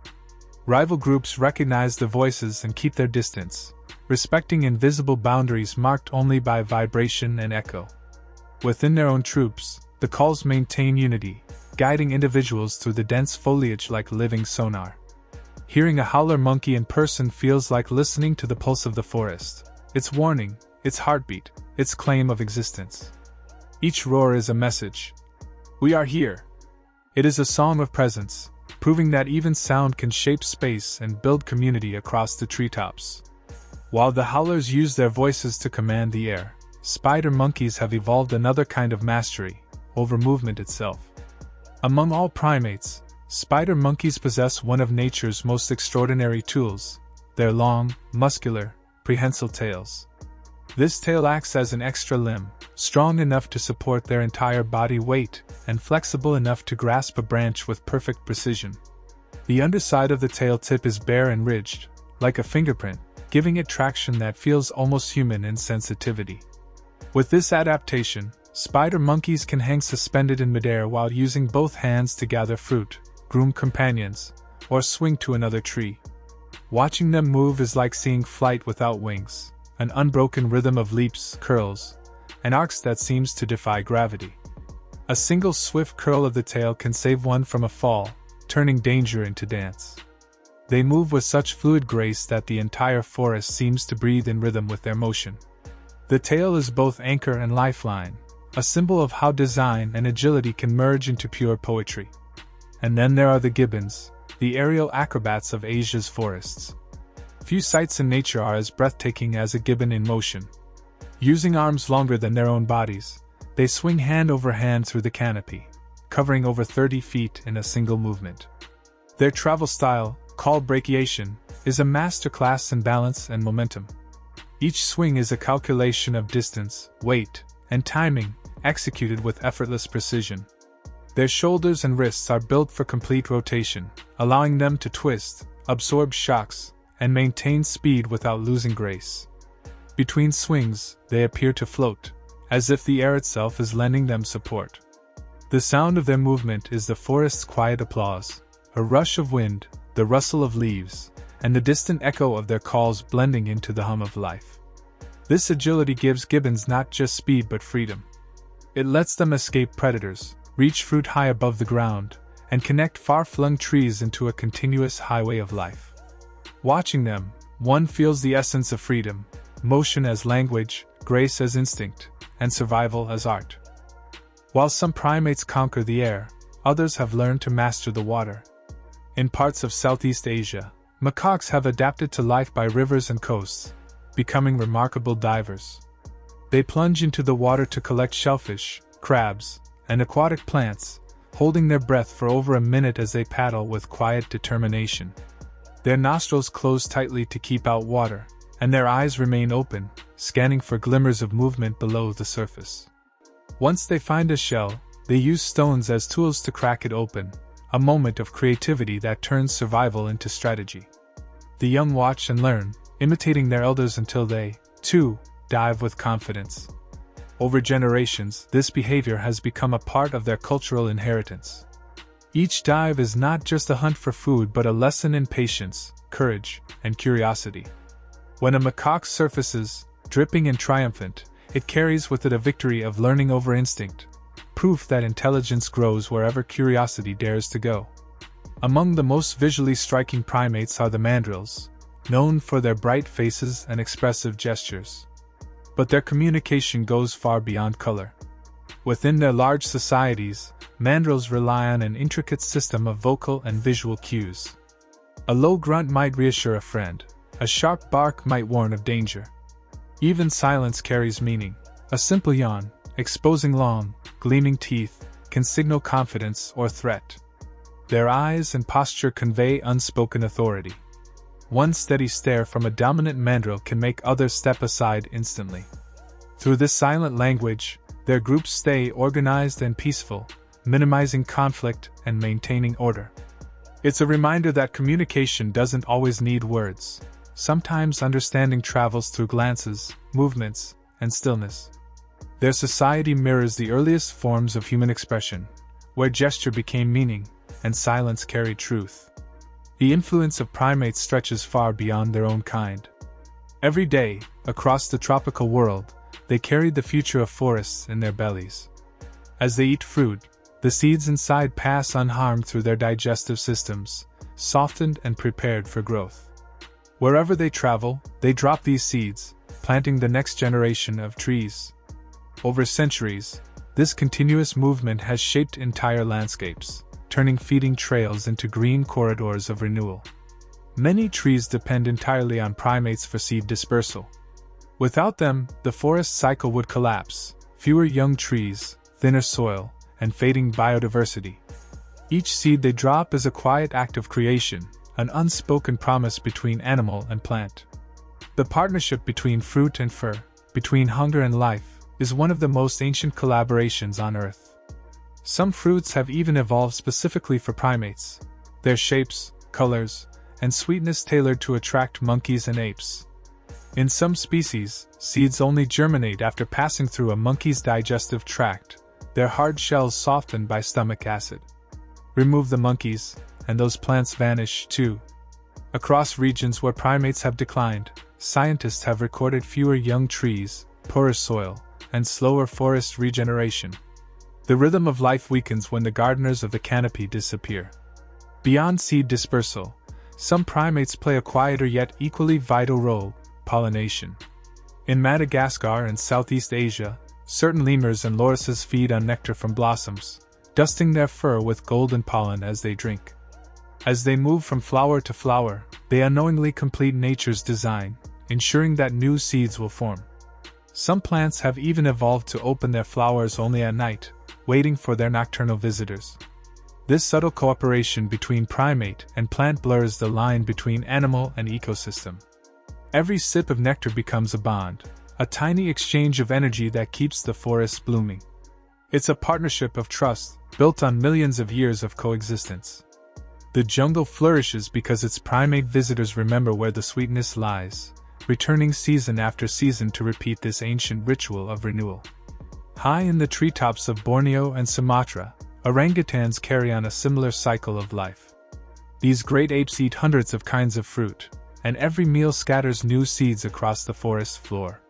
Rival groups recognize the voices and keep their distance, respecting invisible boundaries marked only by vibration and echo. Within their own troops, the calls maintain unity, guiding individuals through the dense foliage like living sonar. Hearing a howler monkey in person feels like listening to the pulse of the forest, its warning, its heartbeat, its claim of existence. Each roar is a message. We are here. It is a song of presence, proving that even sound can shape space and build community across the treetops. While the howlers use their voices to command the air, spider monkeys have evolved another kind of mastery, over movement itself. Among all primates, spider monkeys possess one of nature's most extraordinary tools, their long, muscular, prehensile tails. This tail acts as an extra limb, strong enough to support their entire body weight, and flexible enough to grasp a branch with perfect precision. The underside of the tail tip is bare and ridged, like a fingerprint, giving it traction that feels almost human in sensitivity. With this adaptation, spider monkeys can hang suspended in midair while using both hands to gather fruit, groom companions, or swing to another tree. Watching them move is like seeing flight without wings, an unbroken rhythm of leaps, curls, and arcs that seems to defy gravity. A single swift curl of the tail can save one from a fall, turning danger into dance. They move with such fluid grace that the entire forest seems to breathe in rhythm with their motion. The tail is both anchor and lifeline, a symbol of how design and agility can merge into pure poetry. And then there are the gibbons, the aerial acrobats of Asia's forests. Few sights in nature are as breathtaking as a gibbon in motion. Using arms longer than their own bodies, they swing hand over hand through the canopy, covering over 30 feet in a single movement. Their travel style, called brachiation, is a masterclass in balance and momentum. Each swing is a calculation of distance, weight, and timing, executed with effortless precision. Their shoulders and wrists are built for complete rotation, allowing them to twist, absorb shocks, and maintain speed without losing grace. Between swings, they appear to float, as if the air itself is lending them support. The sound of their movement is the forest's quiet applause, a rush of wind, the rustle of leaves, and the distant echo of their calls blending into the hum of life. This agility gives gibbons not just speed but freedom. It lets them escape predators, reach fruit high above the ground, and connect far-flung trees into a continuous highway of life. Watching them, one feels the essence of freedom, motion as language, grace as instinct, and survival as art. While some primates conquer the air, others have learned to master the water. In parts of Southeast Asia, macaques have adapted to life by rivers and coasts, becoming remarkable divers. They plunge into the water to collect shellfish, crabs, and aquatic plants, holding their breath for over a minute as they paddle with quiet determination. Their nostrils close tightly to keep out water, and their eyes remain open, scanning for glimmers of movement below the surface. Once they find a shell, they use stones as tools to crack it open, a moment of creativity that turns survival into strategy. The young watch and learn, imitating their elders until they, too, dive with confidence. Over generations, this behavior has become a part of their cultural inheritance. Each dive is not just a hunt for food but a lesson in patience, courage, and curiosity. When a macaque surfaces, dripping and triumphant, it carries with it a victory of learning over instinct, proof that intelligence grows wherever curiosity dares to go. Among the most visually striking primates are the mandrills, known for their bright faces and expressive gestures. But their communication goes far beyond color. Within their large societies, mandrills rely on an intricate system of vocal and visual cues. A low grunt might reassure a friend, a sharp bark might warn of danger. Even silence carries meaning. A simple yawn, exposing long, gleaming teeth, can signal confidence or threat. Their eyes and posture convey unspoken authority. One steady stare from a dominant mandrill can make others step aside instantly. Through this silent language, their groups stay organized and peaceful, minimizing conflict and maintaining order. It's a reminder that communication doesn't always need words. Sometimes understanding travels through glances, movements, and stillness. Their society mirrors the earliest forms of human expression, where gesture became meaning, and silence carried truth. The influence of primates stretches far beyond their own kind. Every day, across the tropical world, they carried the future of forests in their bellies. As they eat fruit, the seeds inside pass unharmed through their digestive systems, softened and prepared for growth. Wherever they travel, they drop these seeds, planting the next generation of trees. Over centuries, this continuous movement has shaped entire landscapes, turning feeding trails into green corridors of renewal. Many trees depend entirely on primates for seed dispersal. Without them, the forest cycle would collapse, fewer young trees, thinner soil, and fading biodiversity. Each seed they drop is a quiet act of creation, an unspoken promise between animal and plant. The partnership between fruit and fur, between hunger and life, is one of the most ancient collaborations on Earth. Some fruits have even evolved specifically for primates, their shapes, colors, and sweetness tailored to attract monkeys and apes. In some species, seeds only germinate after passing through a monkey's digestive tract, their hard shells softened by stomach acid. Remove the monkeys, and those plants vanish too. Across regions where primates have declined, scientists have recorded fewer young trees, poorer soil, and slower forest regeneration. The rhythm of life weakens when the gardeners of the canopy disappear. Beyond seed dispersal, some primates play a quieter yet equally vital role: pollination. In Madagascar and Southeast Asia, certain lemurs and lorises feed on nectar from blossoms, dusting their fur with golden pollen as they drink. As they move from flower to flower, they unknowingly complete nature's design, ensuring that new seeds will form. Some plants have even evolved to open their flowers only at night, waiting for their nocturnal visitors. This subtle cooperation between primate and plant blurs the line between animal and ecosystem. Every sip of nectar becomes a bond, a tiny exchange of energy that keeps the forest blooming. It's a partnership of trust, built on millions of years of coexistence. The jungle flourishes because its primate visitors remember where the sweetness lies, returning season after season to repeat this ancient ritual of renewal. High in the treetops of Borneo and Sumatra, orangutans carry on a similar cycle of life. These great apes eat hundreds of kinds of fruit, and every meal scatters new seeds across the forest floor.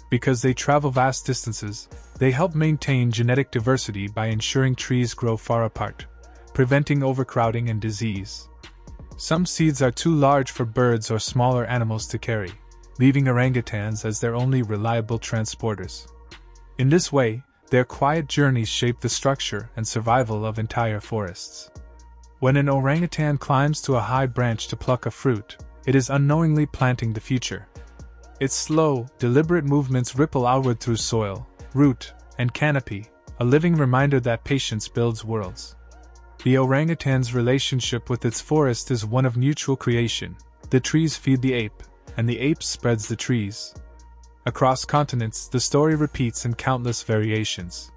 Because they travel vast distances, they help maintain genetic diversity by ensuring trees grow far apart, preventing overcrowding and disease. Some seeds are too large for birds or smaller animals to carry, leaving orangutans as their only reliable transporters. In this way, their quiet journeys shape the structure and survival of entire forests. When an orangutan climbs to a high branch to pluck a fruit, it is unknowingly planting the future. Its slow, deliberate movements ripple outward through soil, root, and canopy, a living reminder that patience builds worlds. The orangutan's relationship with its forest is one of mutual creation. The trees feed the ape, and the ape spreads the trees. Across continents, the story repeats in countless variations.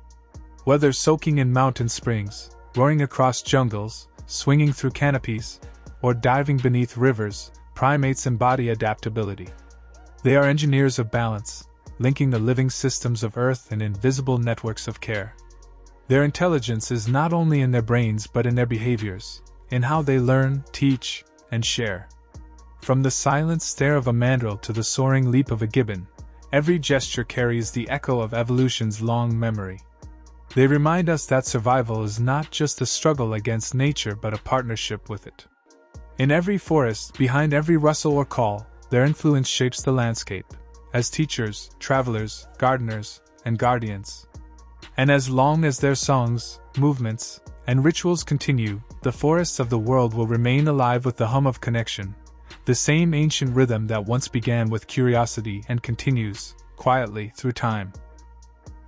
Whether soaking in mountain springs, roaring across jungles, swinging through canopies, or diving beneath rivers, primates embody adaptability. They are engineers of balance, linking the living systems of Earth in invisible networks of care. Their intelligence is not only in their brains but in their behaviors, in how they learn, teach, and share. From the silent stare of a mandrill to the soaring leap of a gibbon, every gesture carries the echo of evolution's long memory. They remind us that survival is not just a struggle against nature but a partnership with it. In every forest, behind every rustle or call, their influence shapes the landscape, as teachers, travelers, gardeners, and guardians. And as long as their songs, movements, and rituals continue, the forests of the world will remain alive with the hum of connection, the same ancient rhythm that once began with curiosity and continues, quietly, through time.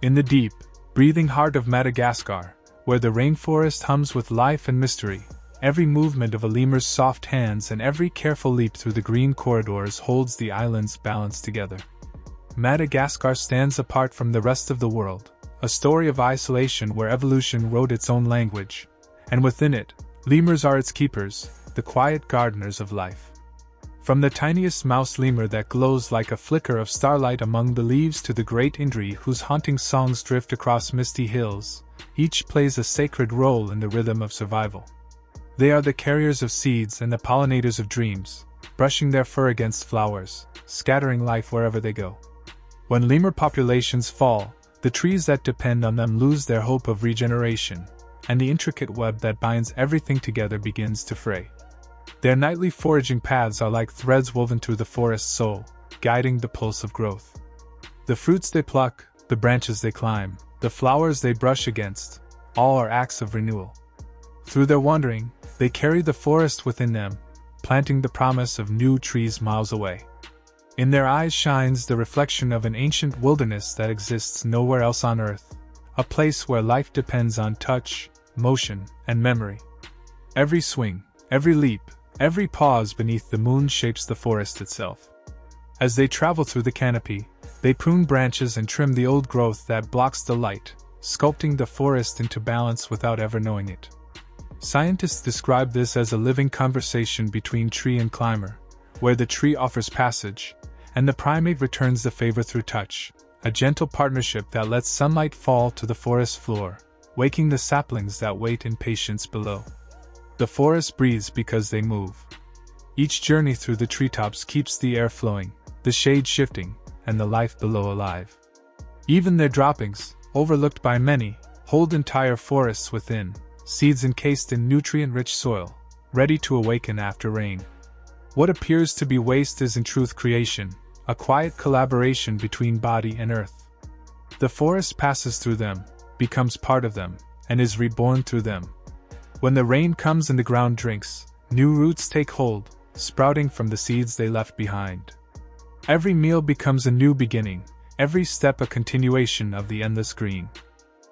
In the deep, breathing heart of Madagascar, where the rainforest hums with life and mystery, every movement of a lemur's soft hands and every careful leap through the green corridors holds the island's balance together. Madagascar stands apart from the rest of the world, a story of isolation where evolution wrote its own language, and within it, lemurs are its keepers, the quiet gardeners of life. From the tiniest mouse lemur that glows like a flicker of starlight among the leaves to the great indri whose haunting songs drift across misty hills, each plays a sacred role in the rhythm of survival. They are the carriers of seeds and the pollinators of dreams, brushing their fur against flowers, scattering life wherever they go. When lemur populations fall, the trees that depend on them lose their hope of regeneration, and the intricate web that binds everything together begins to fray. Their nightly foraging paths are like threads woven through the forest's soul, guiding the pulse of growth. The fruits they pluck, the branches they climb, the flowers they brush against, all are acts of renewal. Through their wandering, they carry the forest within them, planting the promise of new trees miles away. In their eyes shines the reflection of an ancient wilderness that exists nowhere else on Earth, a place where life depends on touch, motion, and memory. Every swing, every leap, every pause beneath the moon shapes the forest itself. As they travel through the canopy, they prune branches and trim the old growth that blocks the light, sculpting the forest into balance without ever knowing it. Scientists describe this as a living conversation between tree and climber, where the tree offers passage, and the primate returns the favor through touch, a gentle partnership that lets sunlight fall to the forest floor, waking the saplings that wait in patience below. The forest breathes because they move. Each journey through the treetops keeps the air flowing, the shade shifting, and the life below alive. Even their droppings, overlooked by many, hold entire forests within, seeds encased in nutrient-rich soil, ready to awaken after rain. What appears to be waste is in truth creation, a quiet collaboration between body and earth. The forest passes through them, becomes part of them, and is reborn through them. When the rain comes and the ground drinks, new roots take hold, sprouting from the seeds they left behind. Every meal becomes a new beginning, every step a continuation of the endless green.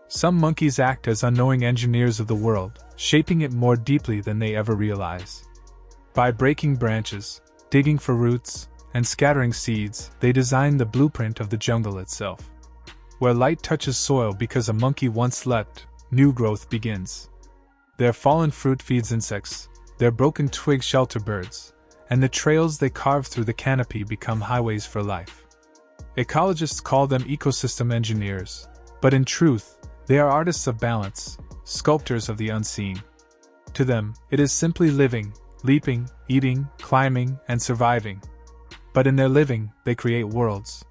Some monkeys act as unknowing engineers of the world, shaping it more deeply than they ever realize. By breaking branches, digging for roots, and scattering seeds, they design the blueprint of the jungle itself. Where light touches soil because a monkey once slept, new growth begins. Their fallen fruit feeds insects, their broken twigs shelter birds, and the trails they carve through the canopy become highways for life. Ecologists call them ecosystem engineers, but in truth, they are artists of balance, sculptors of the unseen. To them, it is simply living, leaping, eating, climbing, and surviving. But in their living, they create worlds.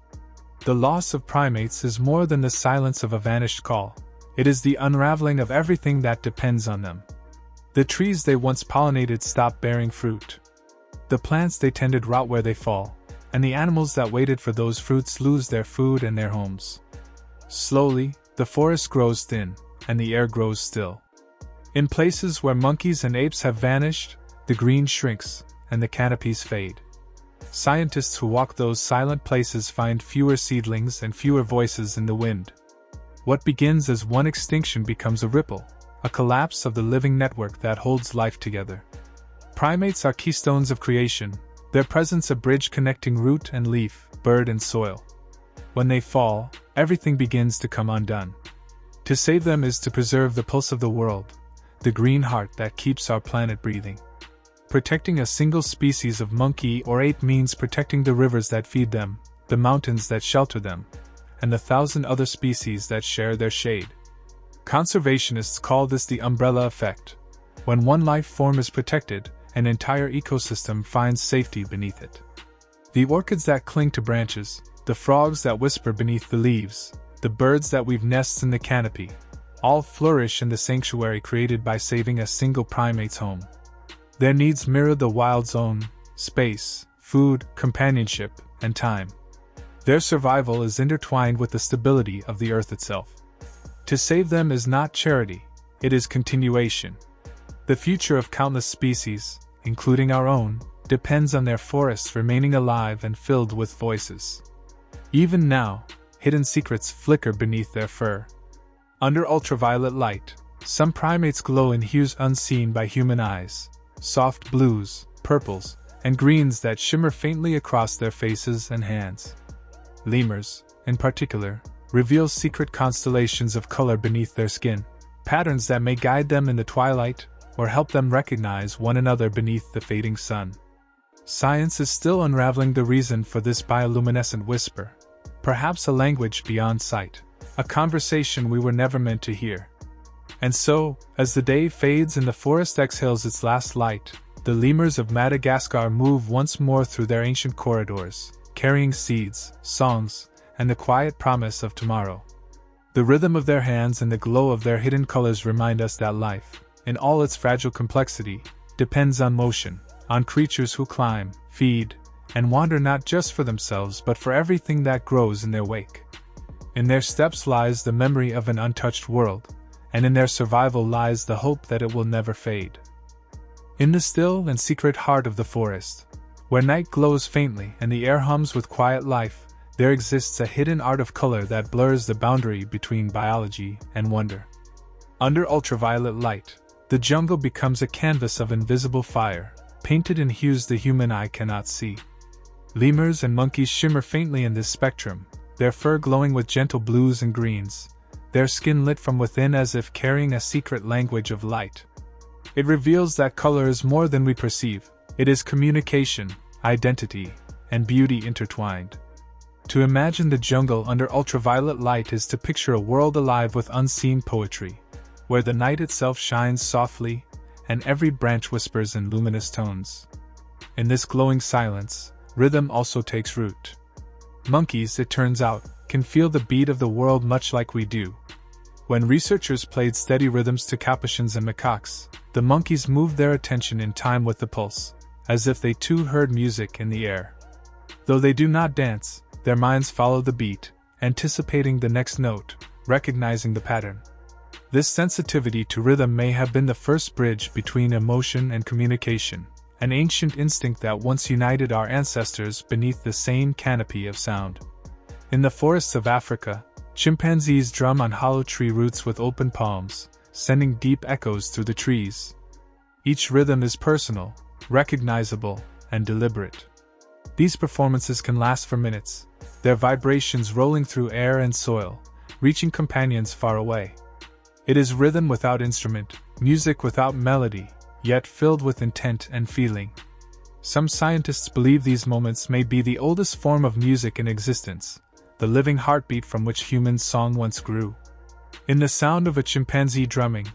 The loss of primates is more than the silence of a vanished call. It is the unraveling of everything that depends on them. The trees they once pollinated stop bearing fruit. The plants they tended rot where they fall, and the animals that waited for those fruits lose their food and their homes. Slowly, the forest grows thin, and the air grows still. In places where monkeys and apes have vanished, the green shrinks, and the canopies fade. Scientists who walk those silent places find fewer seedlings and fewer voices in the wind. What begins as one extinction becomes a ripple, a collapse of the living network that holds life together. Primates are keystones of creation, their presence a bridge connecting root and leaf, bird and soil. When they fall, everything begins to come undone. To save them is to preserve the pulse of the world, the green heart that keeps our planet breathing. Protecting a single species of monkey or ape means protecting the rivers that feed them, the mountains that shelter them, and the 1,000 other species that share their shade. Conservationists call this the umbrella effect. When one life form is protected, an entire ecosystem finds safety beneath it. The orchids that cling to branches, the frogs that whisper beneath the leaves, the birds that weave nests in the canopy, all flourish in the sanctuary created by saving a single primate's home. Their needs mirror the wild's own: space, food, companionship, and time. Their survival is intertwined with the stability of the earth itself. To save them is not charity, it is continuation. The future of countless species, including our own, depends on their forests remaining alive and filled with voices. Even now, hidden secrets flicker beneath their fur. Under ultraviolet light, some primates glow in hues unseen by human eyes. Soft blues, purples, and greens that shimmer faintly across their faces and hands. Lemurs, in particular, reveal secret constellations of color beneath their skin, patterns that may guide them in the twilight or help them recognize one another beneath the fading sun. Science is still unraveling the reason for this bioluminescent whisper, perhaps a language beyond sight, a conversation we were never meant to hear. And so, as the day fades and the forest exhales its last light, the lemurs of Madagascar move once more through their ancient corridors, carrying seeds, songs, and the quiet promise of tomorrow. The rhythm of their hands and the glow of their hidden colors remind us that life, in all its fragile complexity, depends on motion, on creatures who climb, feed, and wander not just for themselves but for everything that grows in their wake. In their steps lies the memory of an untouched world, and in their survival lies the hope that it will never fade. In the still and secret heart of the forest, where night glows faintly and the air hums with quiet life, there exists a hidden art of color that blurs the boundary between biology and wonder. Under ultraviolet light, the jungle becomes a canvas of invisible fire, painted in hues the human eye cannot see. Lemurs and monkeys shimmer faintly in this spectrum, their fur glowing with gentle blues and greens, their skin lit from within as if carrying a secret language of light. It reveals that color is more than we perceive. It is communication, identity, and beauty intertwined. To imagine the jungle under ultraviolet light is to picture a world alive with unseen poetry, where the night itself shines softly, and every branch whispers in luminous tones. In this glowing silence, rhythm also takes root. Monkeys, it turns out, can feel the beat of the world much like we do. When researchers played steady rhythms to capuchins and macaques, the monkeys moved their attention in time with the pulse, as if they too heard music in the air. Though they do not dance, their minds follow the beat, anticipating the next note, recognizing the pattern. This sensitivity to rhythm may have been the first bridge between emotion and communication, an ancient instinct that once united our ancestors beneath the same canopy of sound. In the forests of Africa, chimpanzees drum on hollow tree roots with open palms, sending deep echoes through the trees. Each rhythm is personal, recognizable, and deliberate. These performances can last for minutes, their vibrations rolling through air and soil, reaching companions far away. It is rhythm without instrument, music without melody, yet filled with intent and feeling. Some scientists believe these moments may be the oldest form of music in existence, the living heartbeat from which human song once grew. In the sound of a chimpanzee drumming,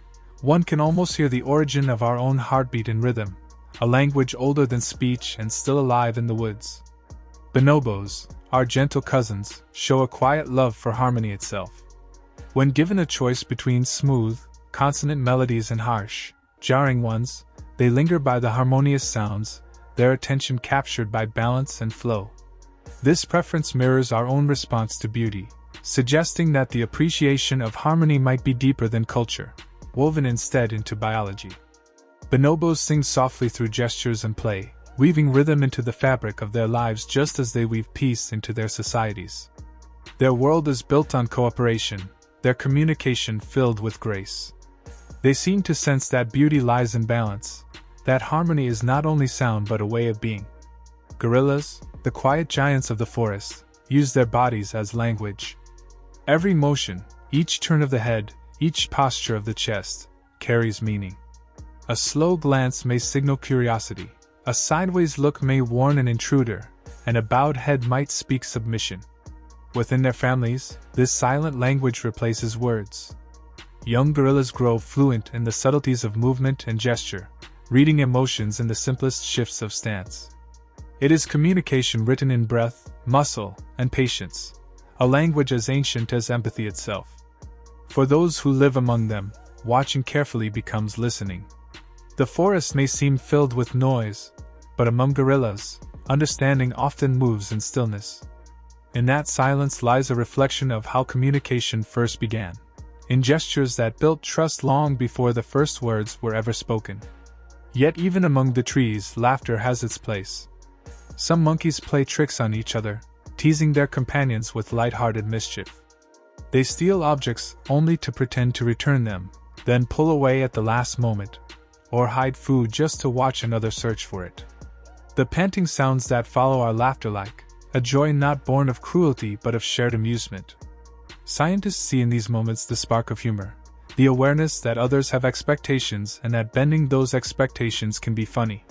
one can almost hear the origin of our own heartbeat in rhythm, a language older than speech and still alive in the woods. Bonobos, our gentle cousins, show a quiet love for harmony itself. When given a choice between smooth, consonant melodies and harsh, jarring ones, they linger by the harmonious sounds, their attention captured by balance and flow. This preference mirrors our own response to beauty, suggesting that the appreciation of harmony might be deeper than culture, woven instead into biology. Bonobos sing softly through gestures and play, weaving rhythm into the fabric of their lives just as they weave peace into their societies. Their world is built on cooperation, their communication filled with grace. They seem to sense that beauty lies in balance, that harmony is not only sound but a way of being. Gorillas, the quiet giants of the forest, use their bodies as language. Every motion, each turn of the head, each posture of the chest, carries meaning. A slow glance may signal curiosity, a sideways look may warn an intruder, and a bowed head might speak submission. Within their families, this silent language replaces words. Young gorillas grow fluent in the subtleties of movement and gesture, reading emotions in the simplest shifts of stance. It is communication written in breath, muscle, and patience, a language as ancient as empathy itself. For those who live among them, watching carefully becomes listening. The forest may seem filled with noise, but among gorillas, understanding often moves in stillness. In that silence lies a reflection of how communication first began, in gestures that built trust long before the first words were ever spoken. Yet even among the trees, laughter has its place. Some monkeys play tricks on each other, teasing their companions with light-hearted mischief. They steal objects only to pretend to return them, then pull away at the last moment, or hide food just to watch another search for it. The panting sounds that follow are laughter-like, a joy not born of cruelty but of shared amusement. Scientists see in these moments the spark of humor, the awareness that others have expectations and that bending those expectations can be funny.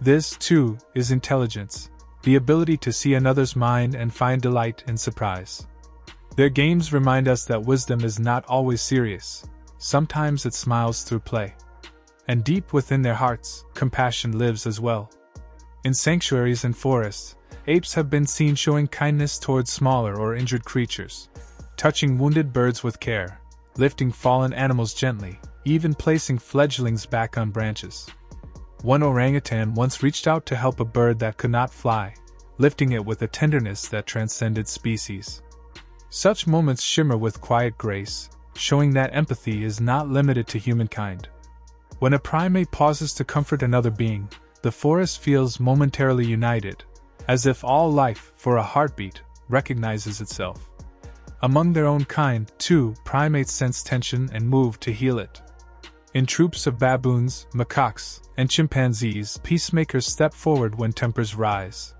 This, too, is intelligence, the ability to see another's mind and find delight in surprise. Their games remind us that wisdom is not always serious, sometimes it smiles through play. And deep within their hearts, compassion lives as well. In sanctuaries and forests, apes have been seen showing kindness towards smaller or injured creatures, touching wounded birds with care, lifting fallen animals gently, even placing fledglings back on branches. One orangutan once reached out to help a bird that could not fly, lifting it with a tenderness that transcended species. Such moments shimmer with quiet grace, showing that empathy is not limited to humankind. When a primate pauses to comfort another being, the forest feels momentarily united, as if all life, for a heartbeat, recognizes itself. Among their own kind, too, primates sense tension and move to heal it. In troops of baboons, macaques, and chimpanzees, peacemakers step forward when tempers rise.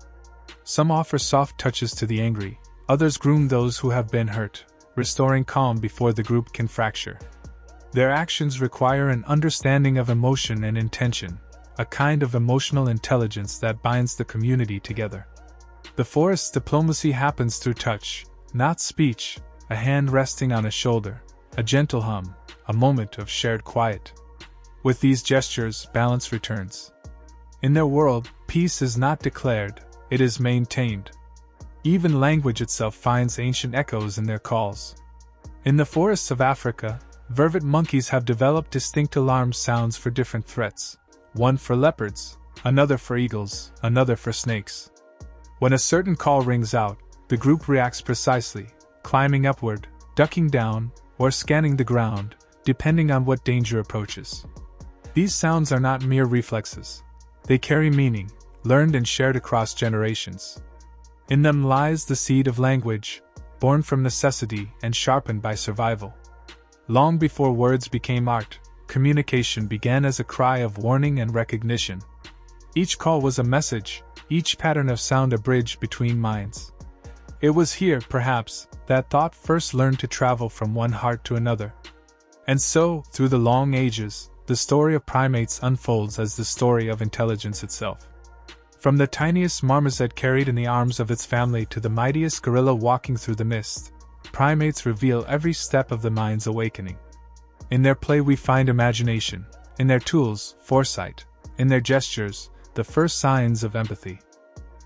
Some offer soft touches to the angry, others groom those who have been hurt, restoring calm before the group can fracture. Their actions require an understanding of emotion and intention, a kind of emotional intelligence that binds the community together. The forest's diplomacy happens through touch, not speech, a hand resting on a shoulder, a gentle hum, a moment of shared quiet. With these gestures, balance returns. In their world, peace is not declared, it is maintained. Even language itself finds ancient echoes in their calls. In the forests of Africa, vervet monkeys have developed distinct alarm sounds for different threats, one for leopards, another for eagles, another for snakes. When a certain call rings out, the group reacts precisely, climbing upward, ducking down, or scanning the ground, depending on what danger approaches. These sounds are not mere reflexes. They carry meaning, learned and shared across generations. In them lies the seed of language, born from necessity and sharpened by survival. Long before words became art, communication began as a cry of warning and recognition. Each call was a message, each pattern of sound a bridge between minds. It was here, perhaps, that thought first learned to travel from one heart to another. And so, through the long ages, the story of primates unfolds as the story of intelligence itself. From the tiniest marmoset carried in the arms of its family to the mightiest gorilla walking through the mist, primates reveal every step of the mind's awakening. In their play we find imagination, in their tools, foresight, in their gestures, the first signs of empathy.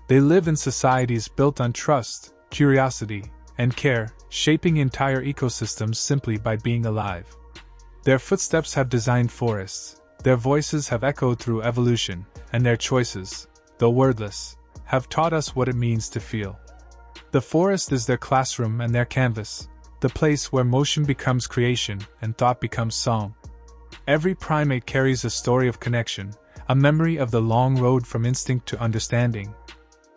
They live in societies built on trust, curiosity, and care, shaping entire ecosystems simply by being alive. Their footsteps have designed forests, their voices have echoed through evolution, and their choices, though wordless, have taught us what it means to feel. The forest is their classroom and their canvas, the place where motion becomes creation and thought becomes song. Every primate carries a story of connection, a memory of the long road from instinct to understanding.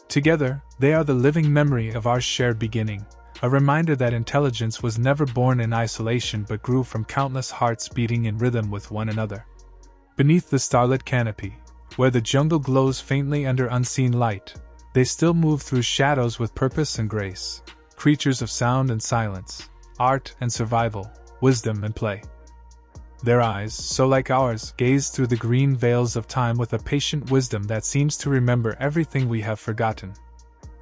Together, they are the living memory of our shared beginning, a reminder that intelligence was never born in isolation but grew from countless hearts beating in rhythm with one another. Beneath the starlit canopy, where the jungle glows faintly under unseen light, they still move through shadows with purpose and grace, creatures of sound and silence, art and survival, wisdom and play. Their eyes, so like ours, gaze through the green veils of time with a patient wisdom that seems to remember everything we have forgotten.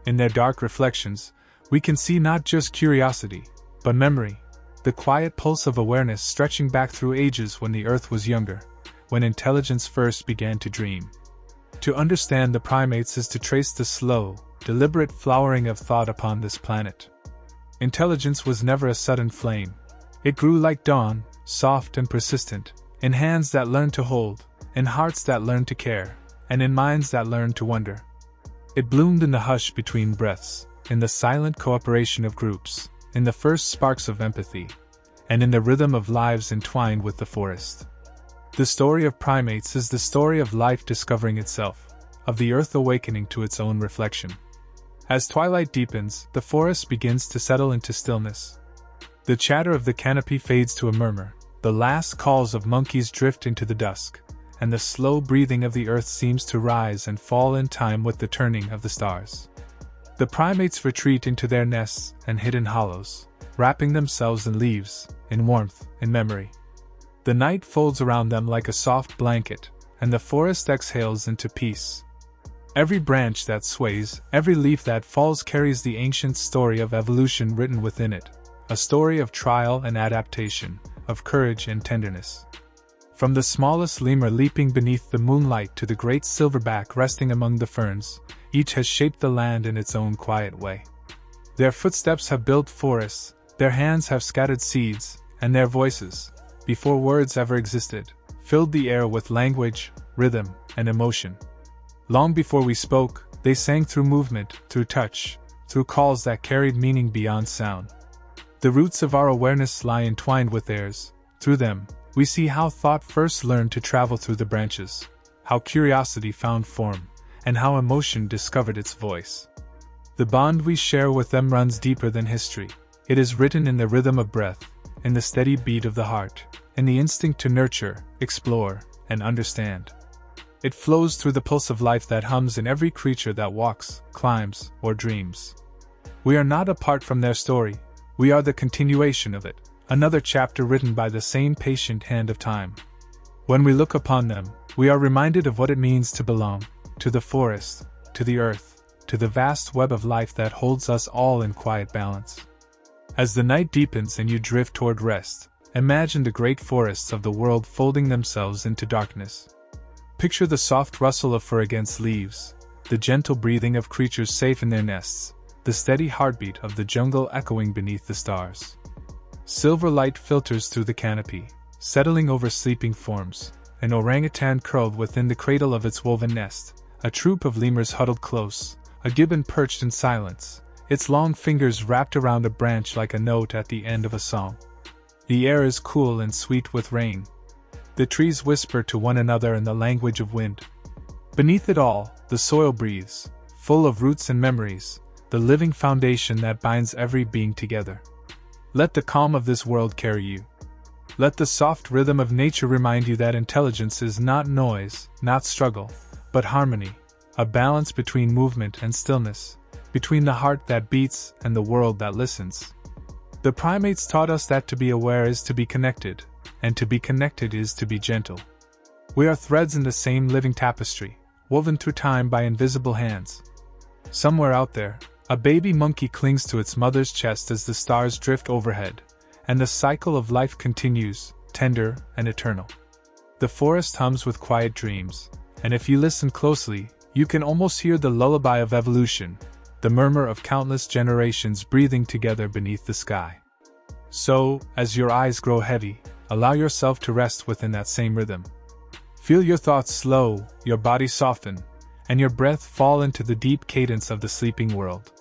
In their dark reflections, we can see not just curiosity, but memory, the quiet pulse of awareness stretching back through ages when the earth was younger, when intelligence first began to dream. To understand the primates is to trace the slow, deliberate flowering of thought upon this planet. Intelligence was never a sudden flame. It grew like dawn, soft and persistent, in hands that learned to hold, in hearts that learned to care, and in minds that learned to wonder. It bloomed in the hush between breaths, in the silent cooperation of groups, in the first sparks of empathy, and in the rhythm of lives entwined with the forest. The story of primates is the story of life discovering itself, of the earth awakening to its own reflection. As twilight deepens, the forest begins to settle into stillness. The chatter of the canopy fades to a murmur, the last calls of monkeys drift into the dusk, and the slow breathing of the earth seems to rise and fall in time with the turning of the stars. The primates retreat into their nests and hidden hollows, wrapping themselves in leaves, in warmth, in memory. The night folds around them like a soft blanket, and the forest exhales into peace. Every branch that sways, every leaf that falls carries the ancient story of evolution written within it, a story of trial and adaptation, of courage and tenderness. From the smallest lemur leaping beneath the moonlight to the great silverback resting among the ferns, each has shaped the land in its own quiet way. Their footsteps have built forests, their hands have scattered seeds, and their voices, before words ever existed, filled the air with language, rhythm, and emotion. Long before we spoke, they sang through movement, through touch, through calls that carried meaning beyond sound. The roots of our awareness lie entwined with theirs. Through them, we see how thought first learned to travel through the branches, how curiosity found form, and how emotion discovered its voice. The bond we share with them runs deeper than history. It is written in the rhythm of breath, in the steady beat of the heart, in the instinct to nurture, explore, and understand. It flows through the pulse of life that hums in every creature that walks, climbs, or dreams. We are not apart from their story, we are the continuation of it, another chapter written by the same patient hand of time. When we look upon them, we are reminded of what it means to belong, to the forest, to the earth, to the vast web of life that holds us all in quiet balance. As the night deepens and you drift toward rest, imagine the great forests of the world folding themselves into darkness. Picture the soft rustle of fur against leaves, the gentle breathing of creatures safe in their nests, the steady heartbeat of the jungle echoing beneath the stars. Silver light filters through the canopy, settling over sleeping forms, an orangutan curled within the cradle of its woven nest, a troop of lemurs huddled close, a gibbon perched in silence, its long fingers wrapped around a branch like a note at the end of a song. The air is cool and sweet with rain. The trees whisper to one another in the language of wind. Beneath it all, the soil breathes, full of roots and memories, the living foundation that binds every being together. Let the calm of this world carry you. Let the soft rhythm of nature remind you that intelligence is not noise, not struggle, but harmony, a balance between movement and stillness, between the heart that beats and the world that listens. The primates taught us that to be aware is to be connected, and to be connected is to be gentle. We are threads in the same living tapestry, woven through time by invisible hands. Somewhere out there, a baby monkey clings to its mother's chest as the stars drift overhead, and the cycle of life continues, tender and eternal. The forest hums with quiet dreams, and if you listen closely, you can almost hear the lullaby of evolution, the murmur of countless generations breathing together beneath the sky. So, as your eyes grow heavy, allow yourself to rest within that same rhythm. Feel your thoughts slow, your body soften, and your breath fall into the deep cadence of the sleeping world.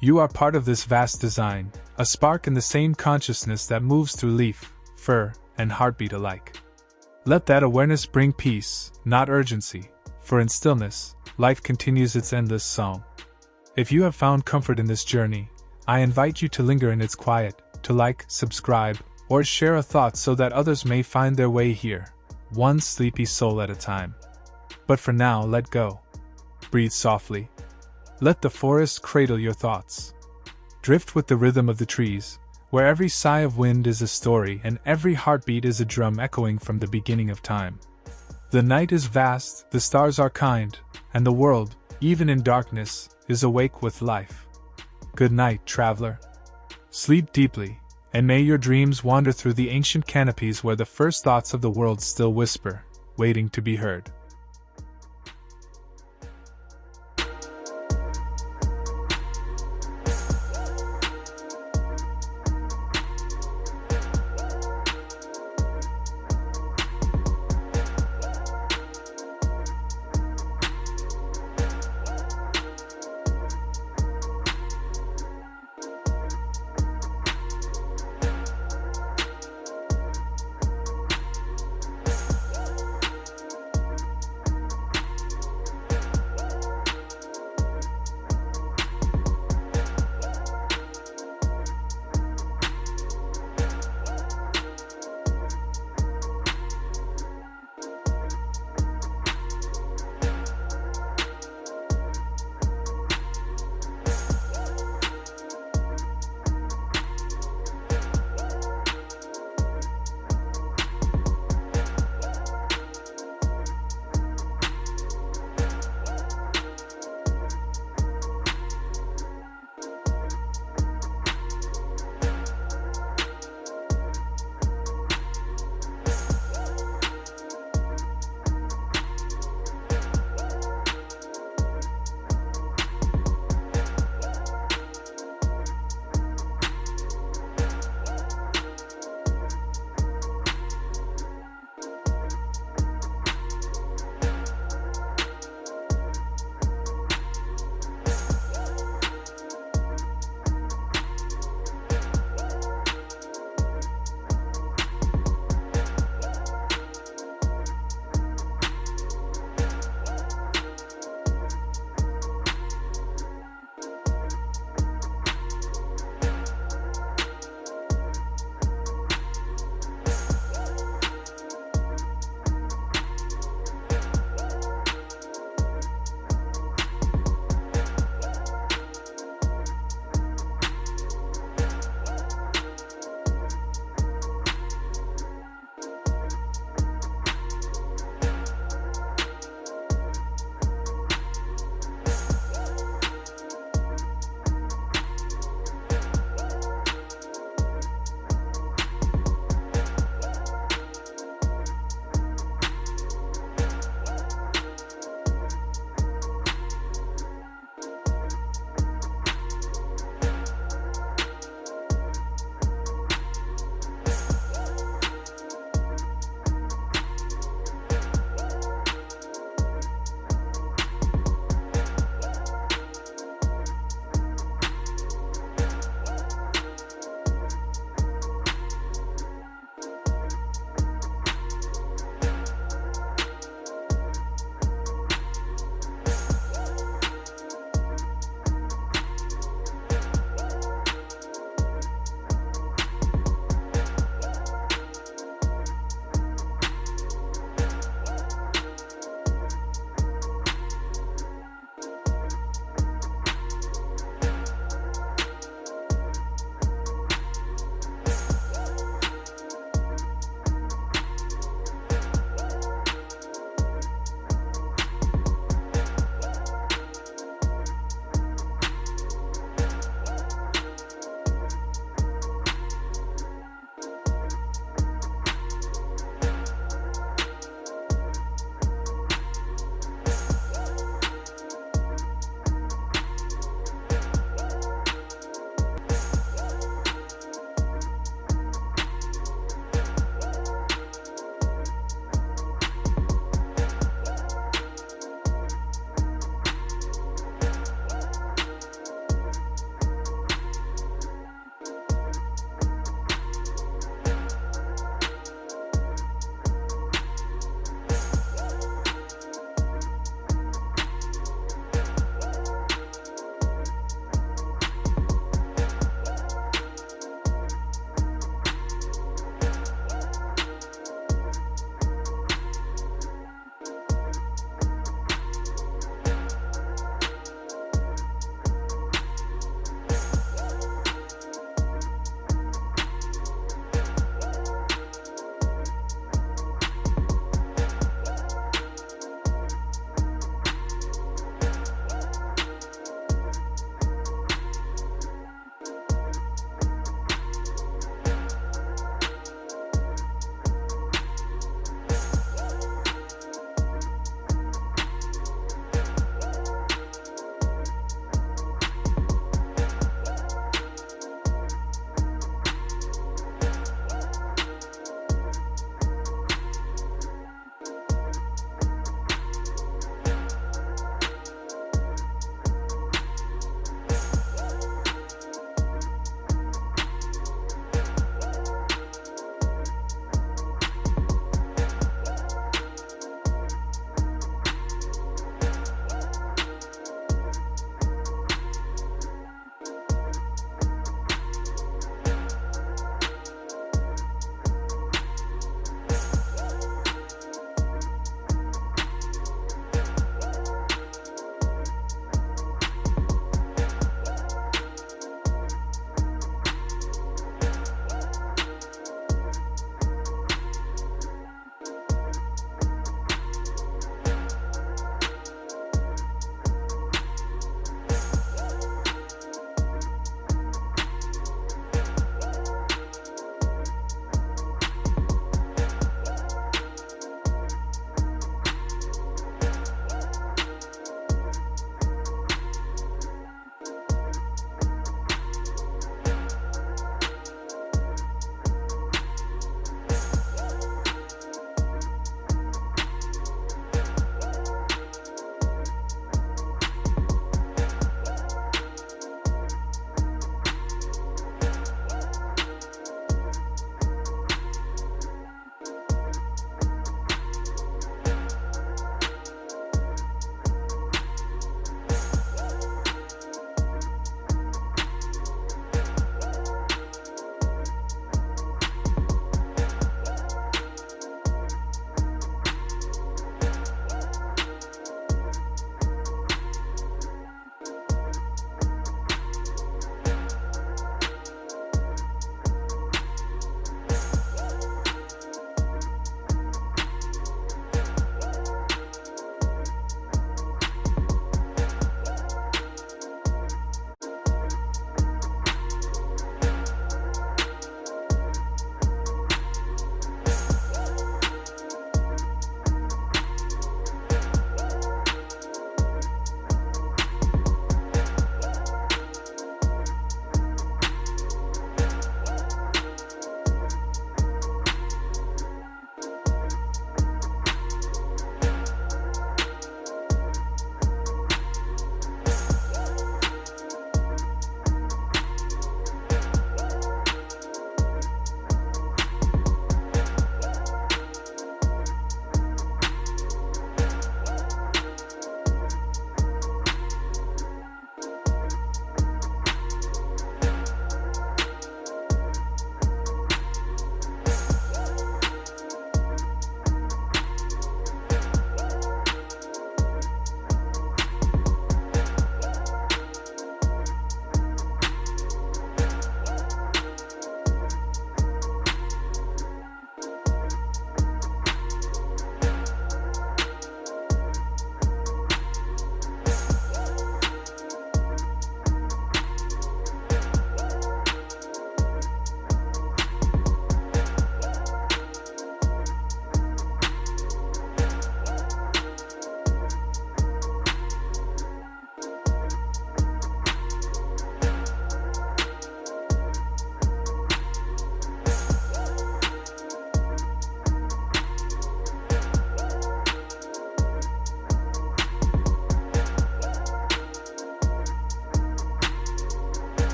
You are part of this vast design, a spark in the same consciousness that moves through leaf, fur, and heartbeat alike. Let that awareness bring peace, not urgency, for in stillness, life continues its endless song. If you have found comfort in this journey, I invite you to linger in its quiet, to like, subscribe, or share a thought so that others may find their way here, one sleepy soul at a time. But for now, let go. Breathe softly. Let the forest cradle your thoughts. Drift with the rhythm of the trees, where every sigh of wind is a story and every heartbeat is a drum echoing from the beginning of time. The night is vast, the stars are kind, and the world, even in darkness, is awake with life. Good night, traveler. Sleep deeply, and may your dreams wander through the ancient canopies where the first thoughts of the world still whisper, waiting to be heard.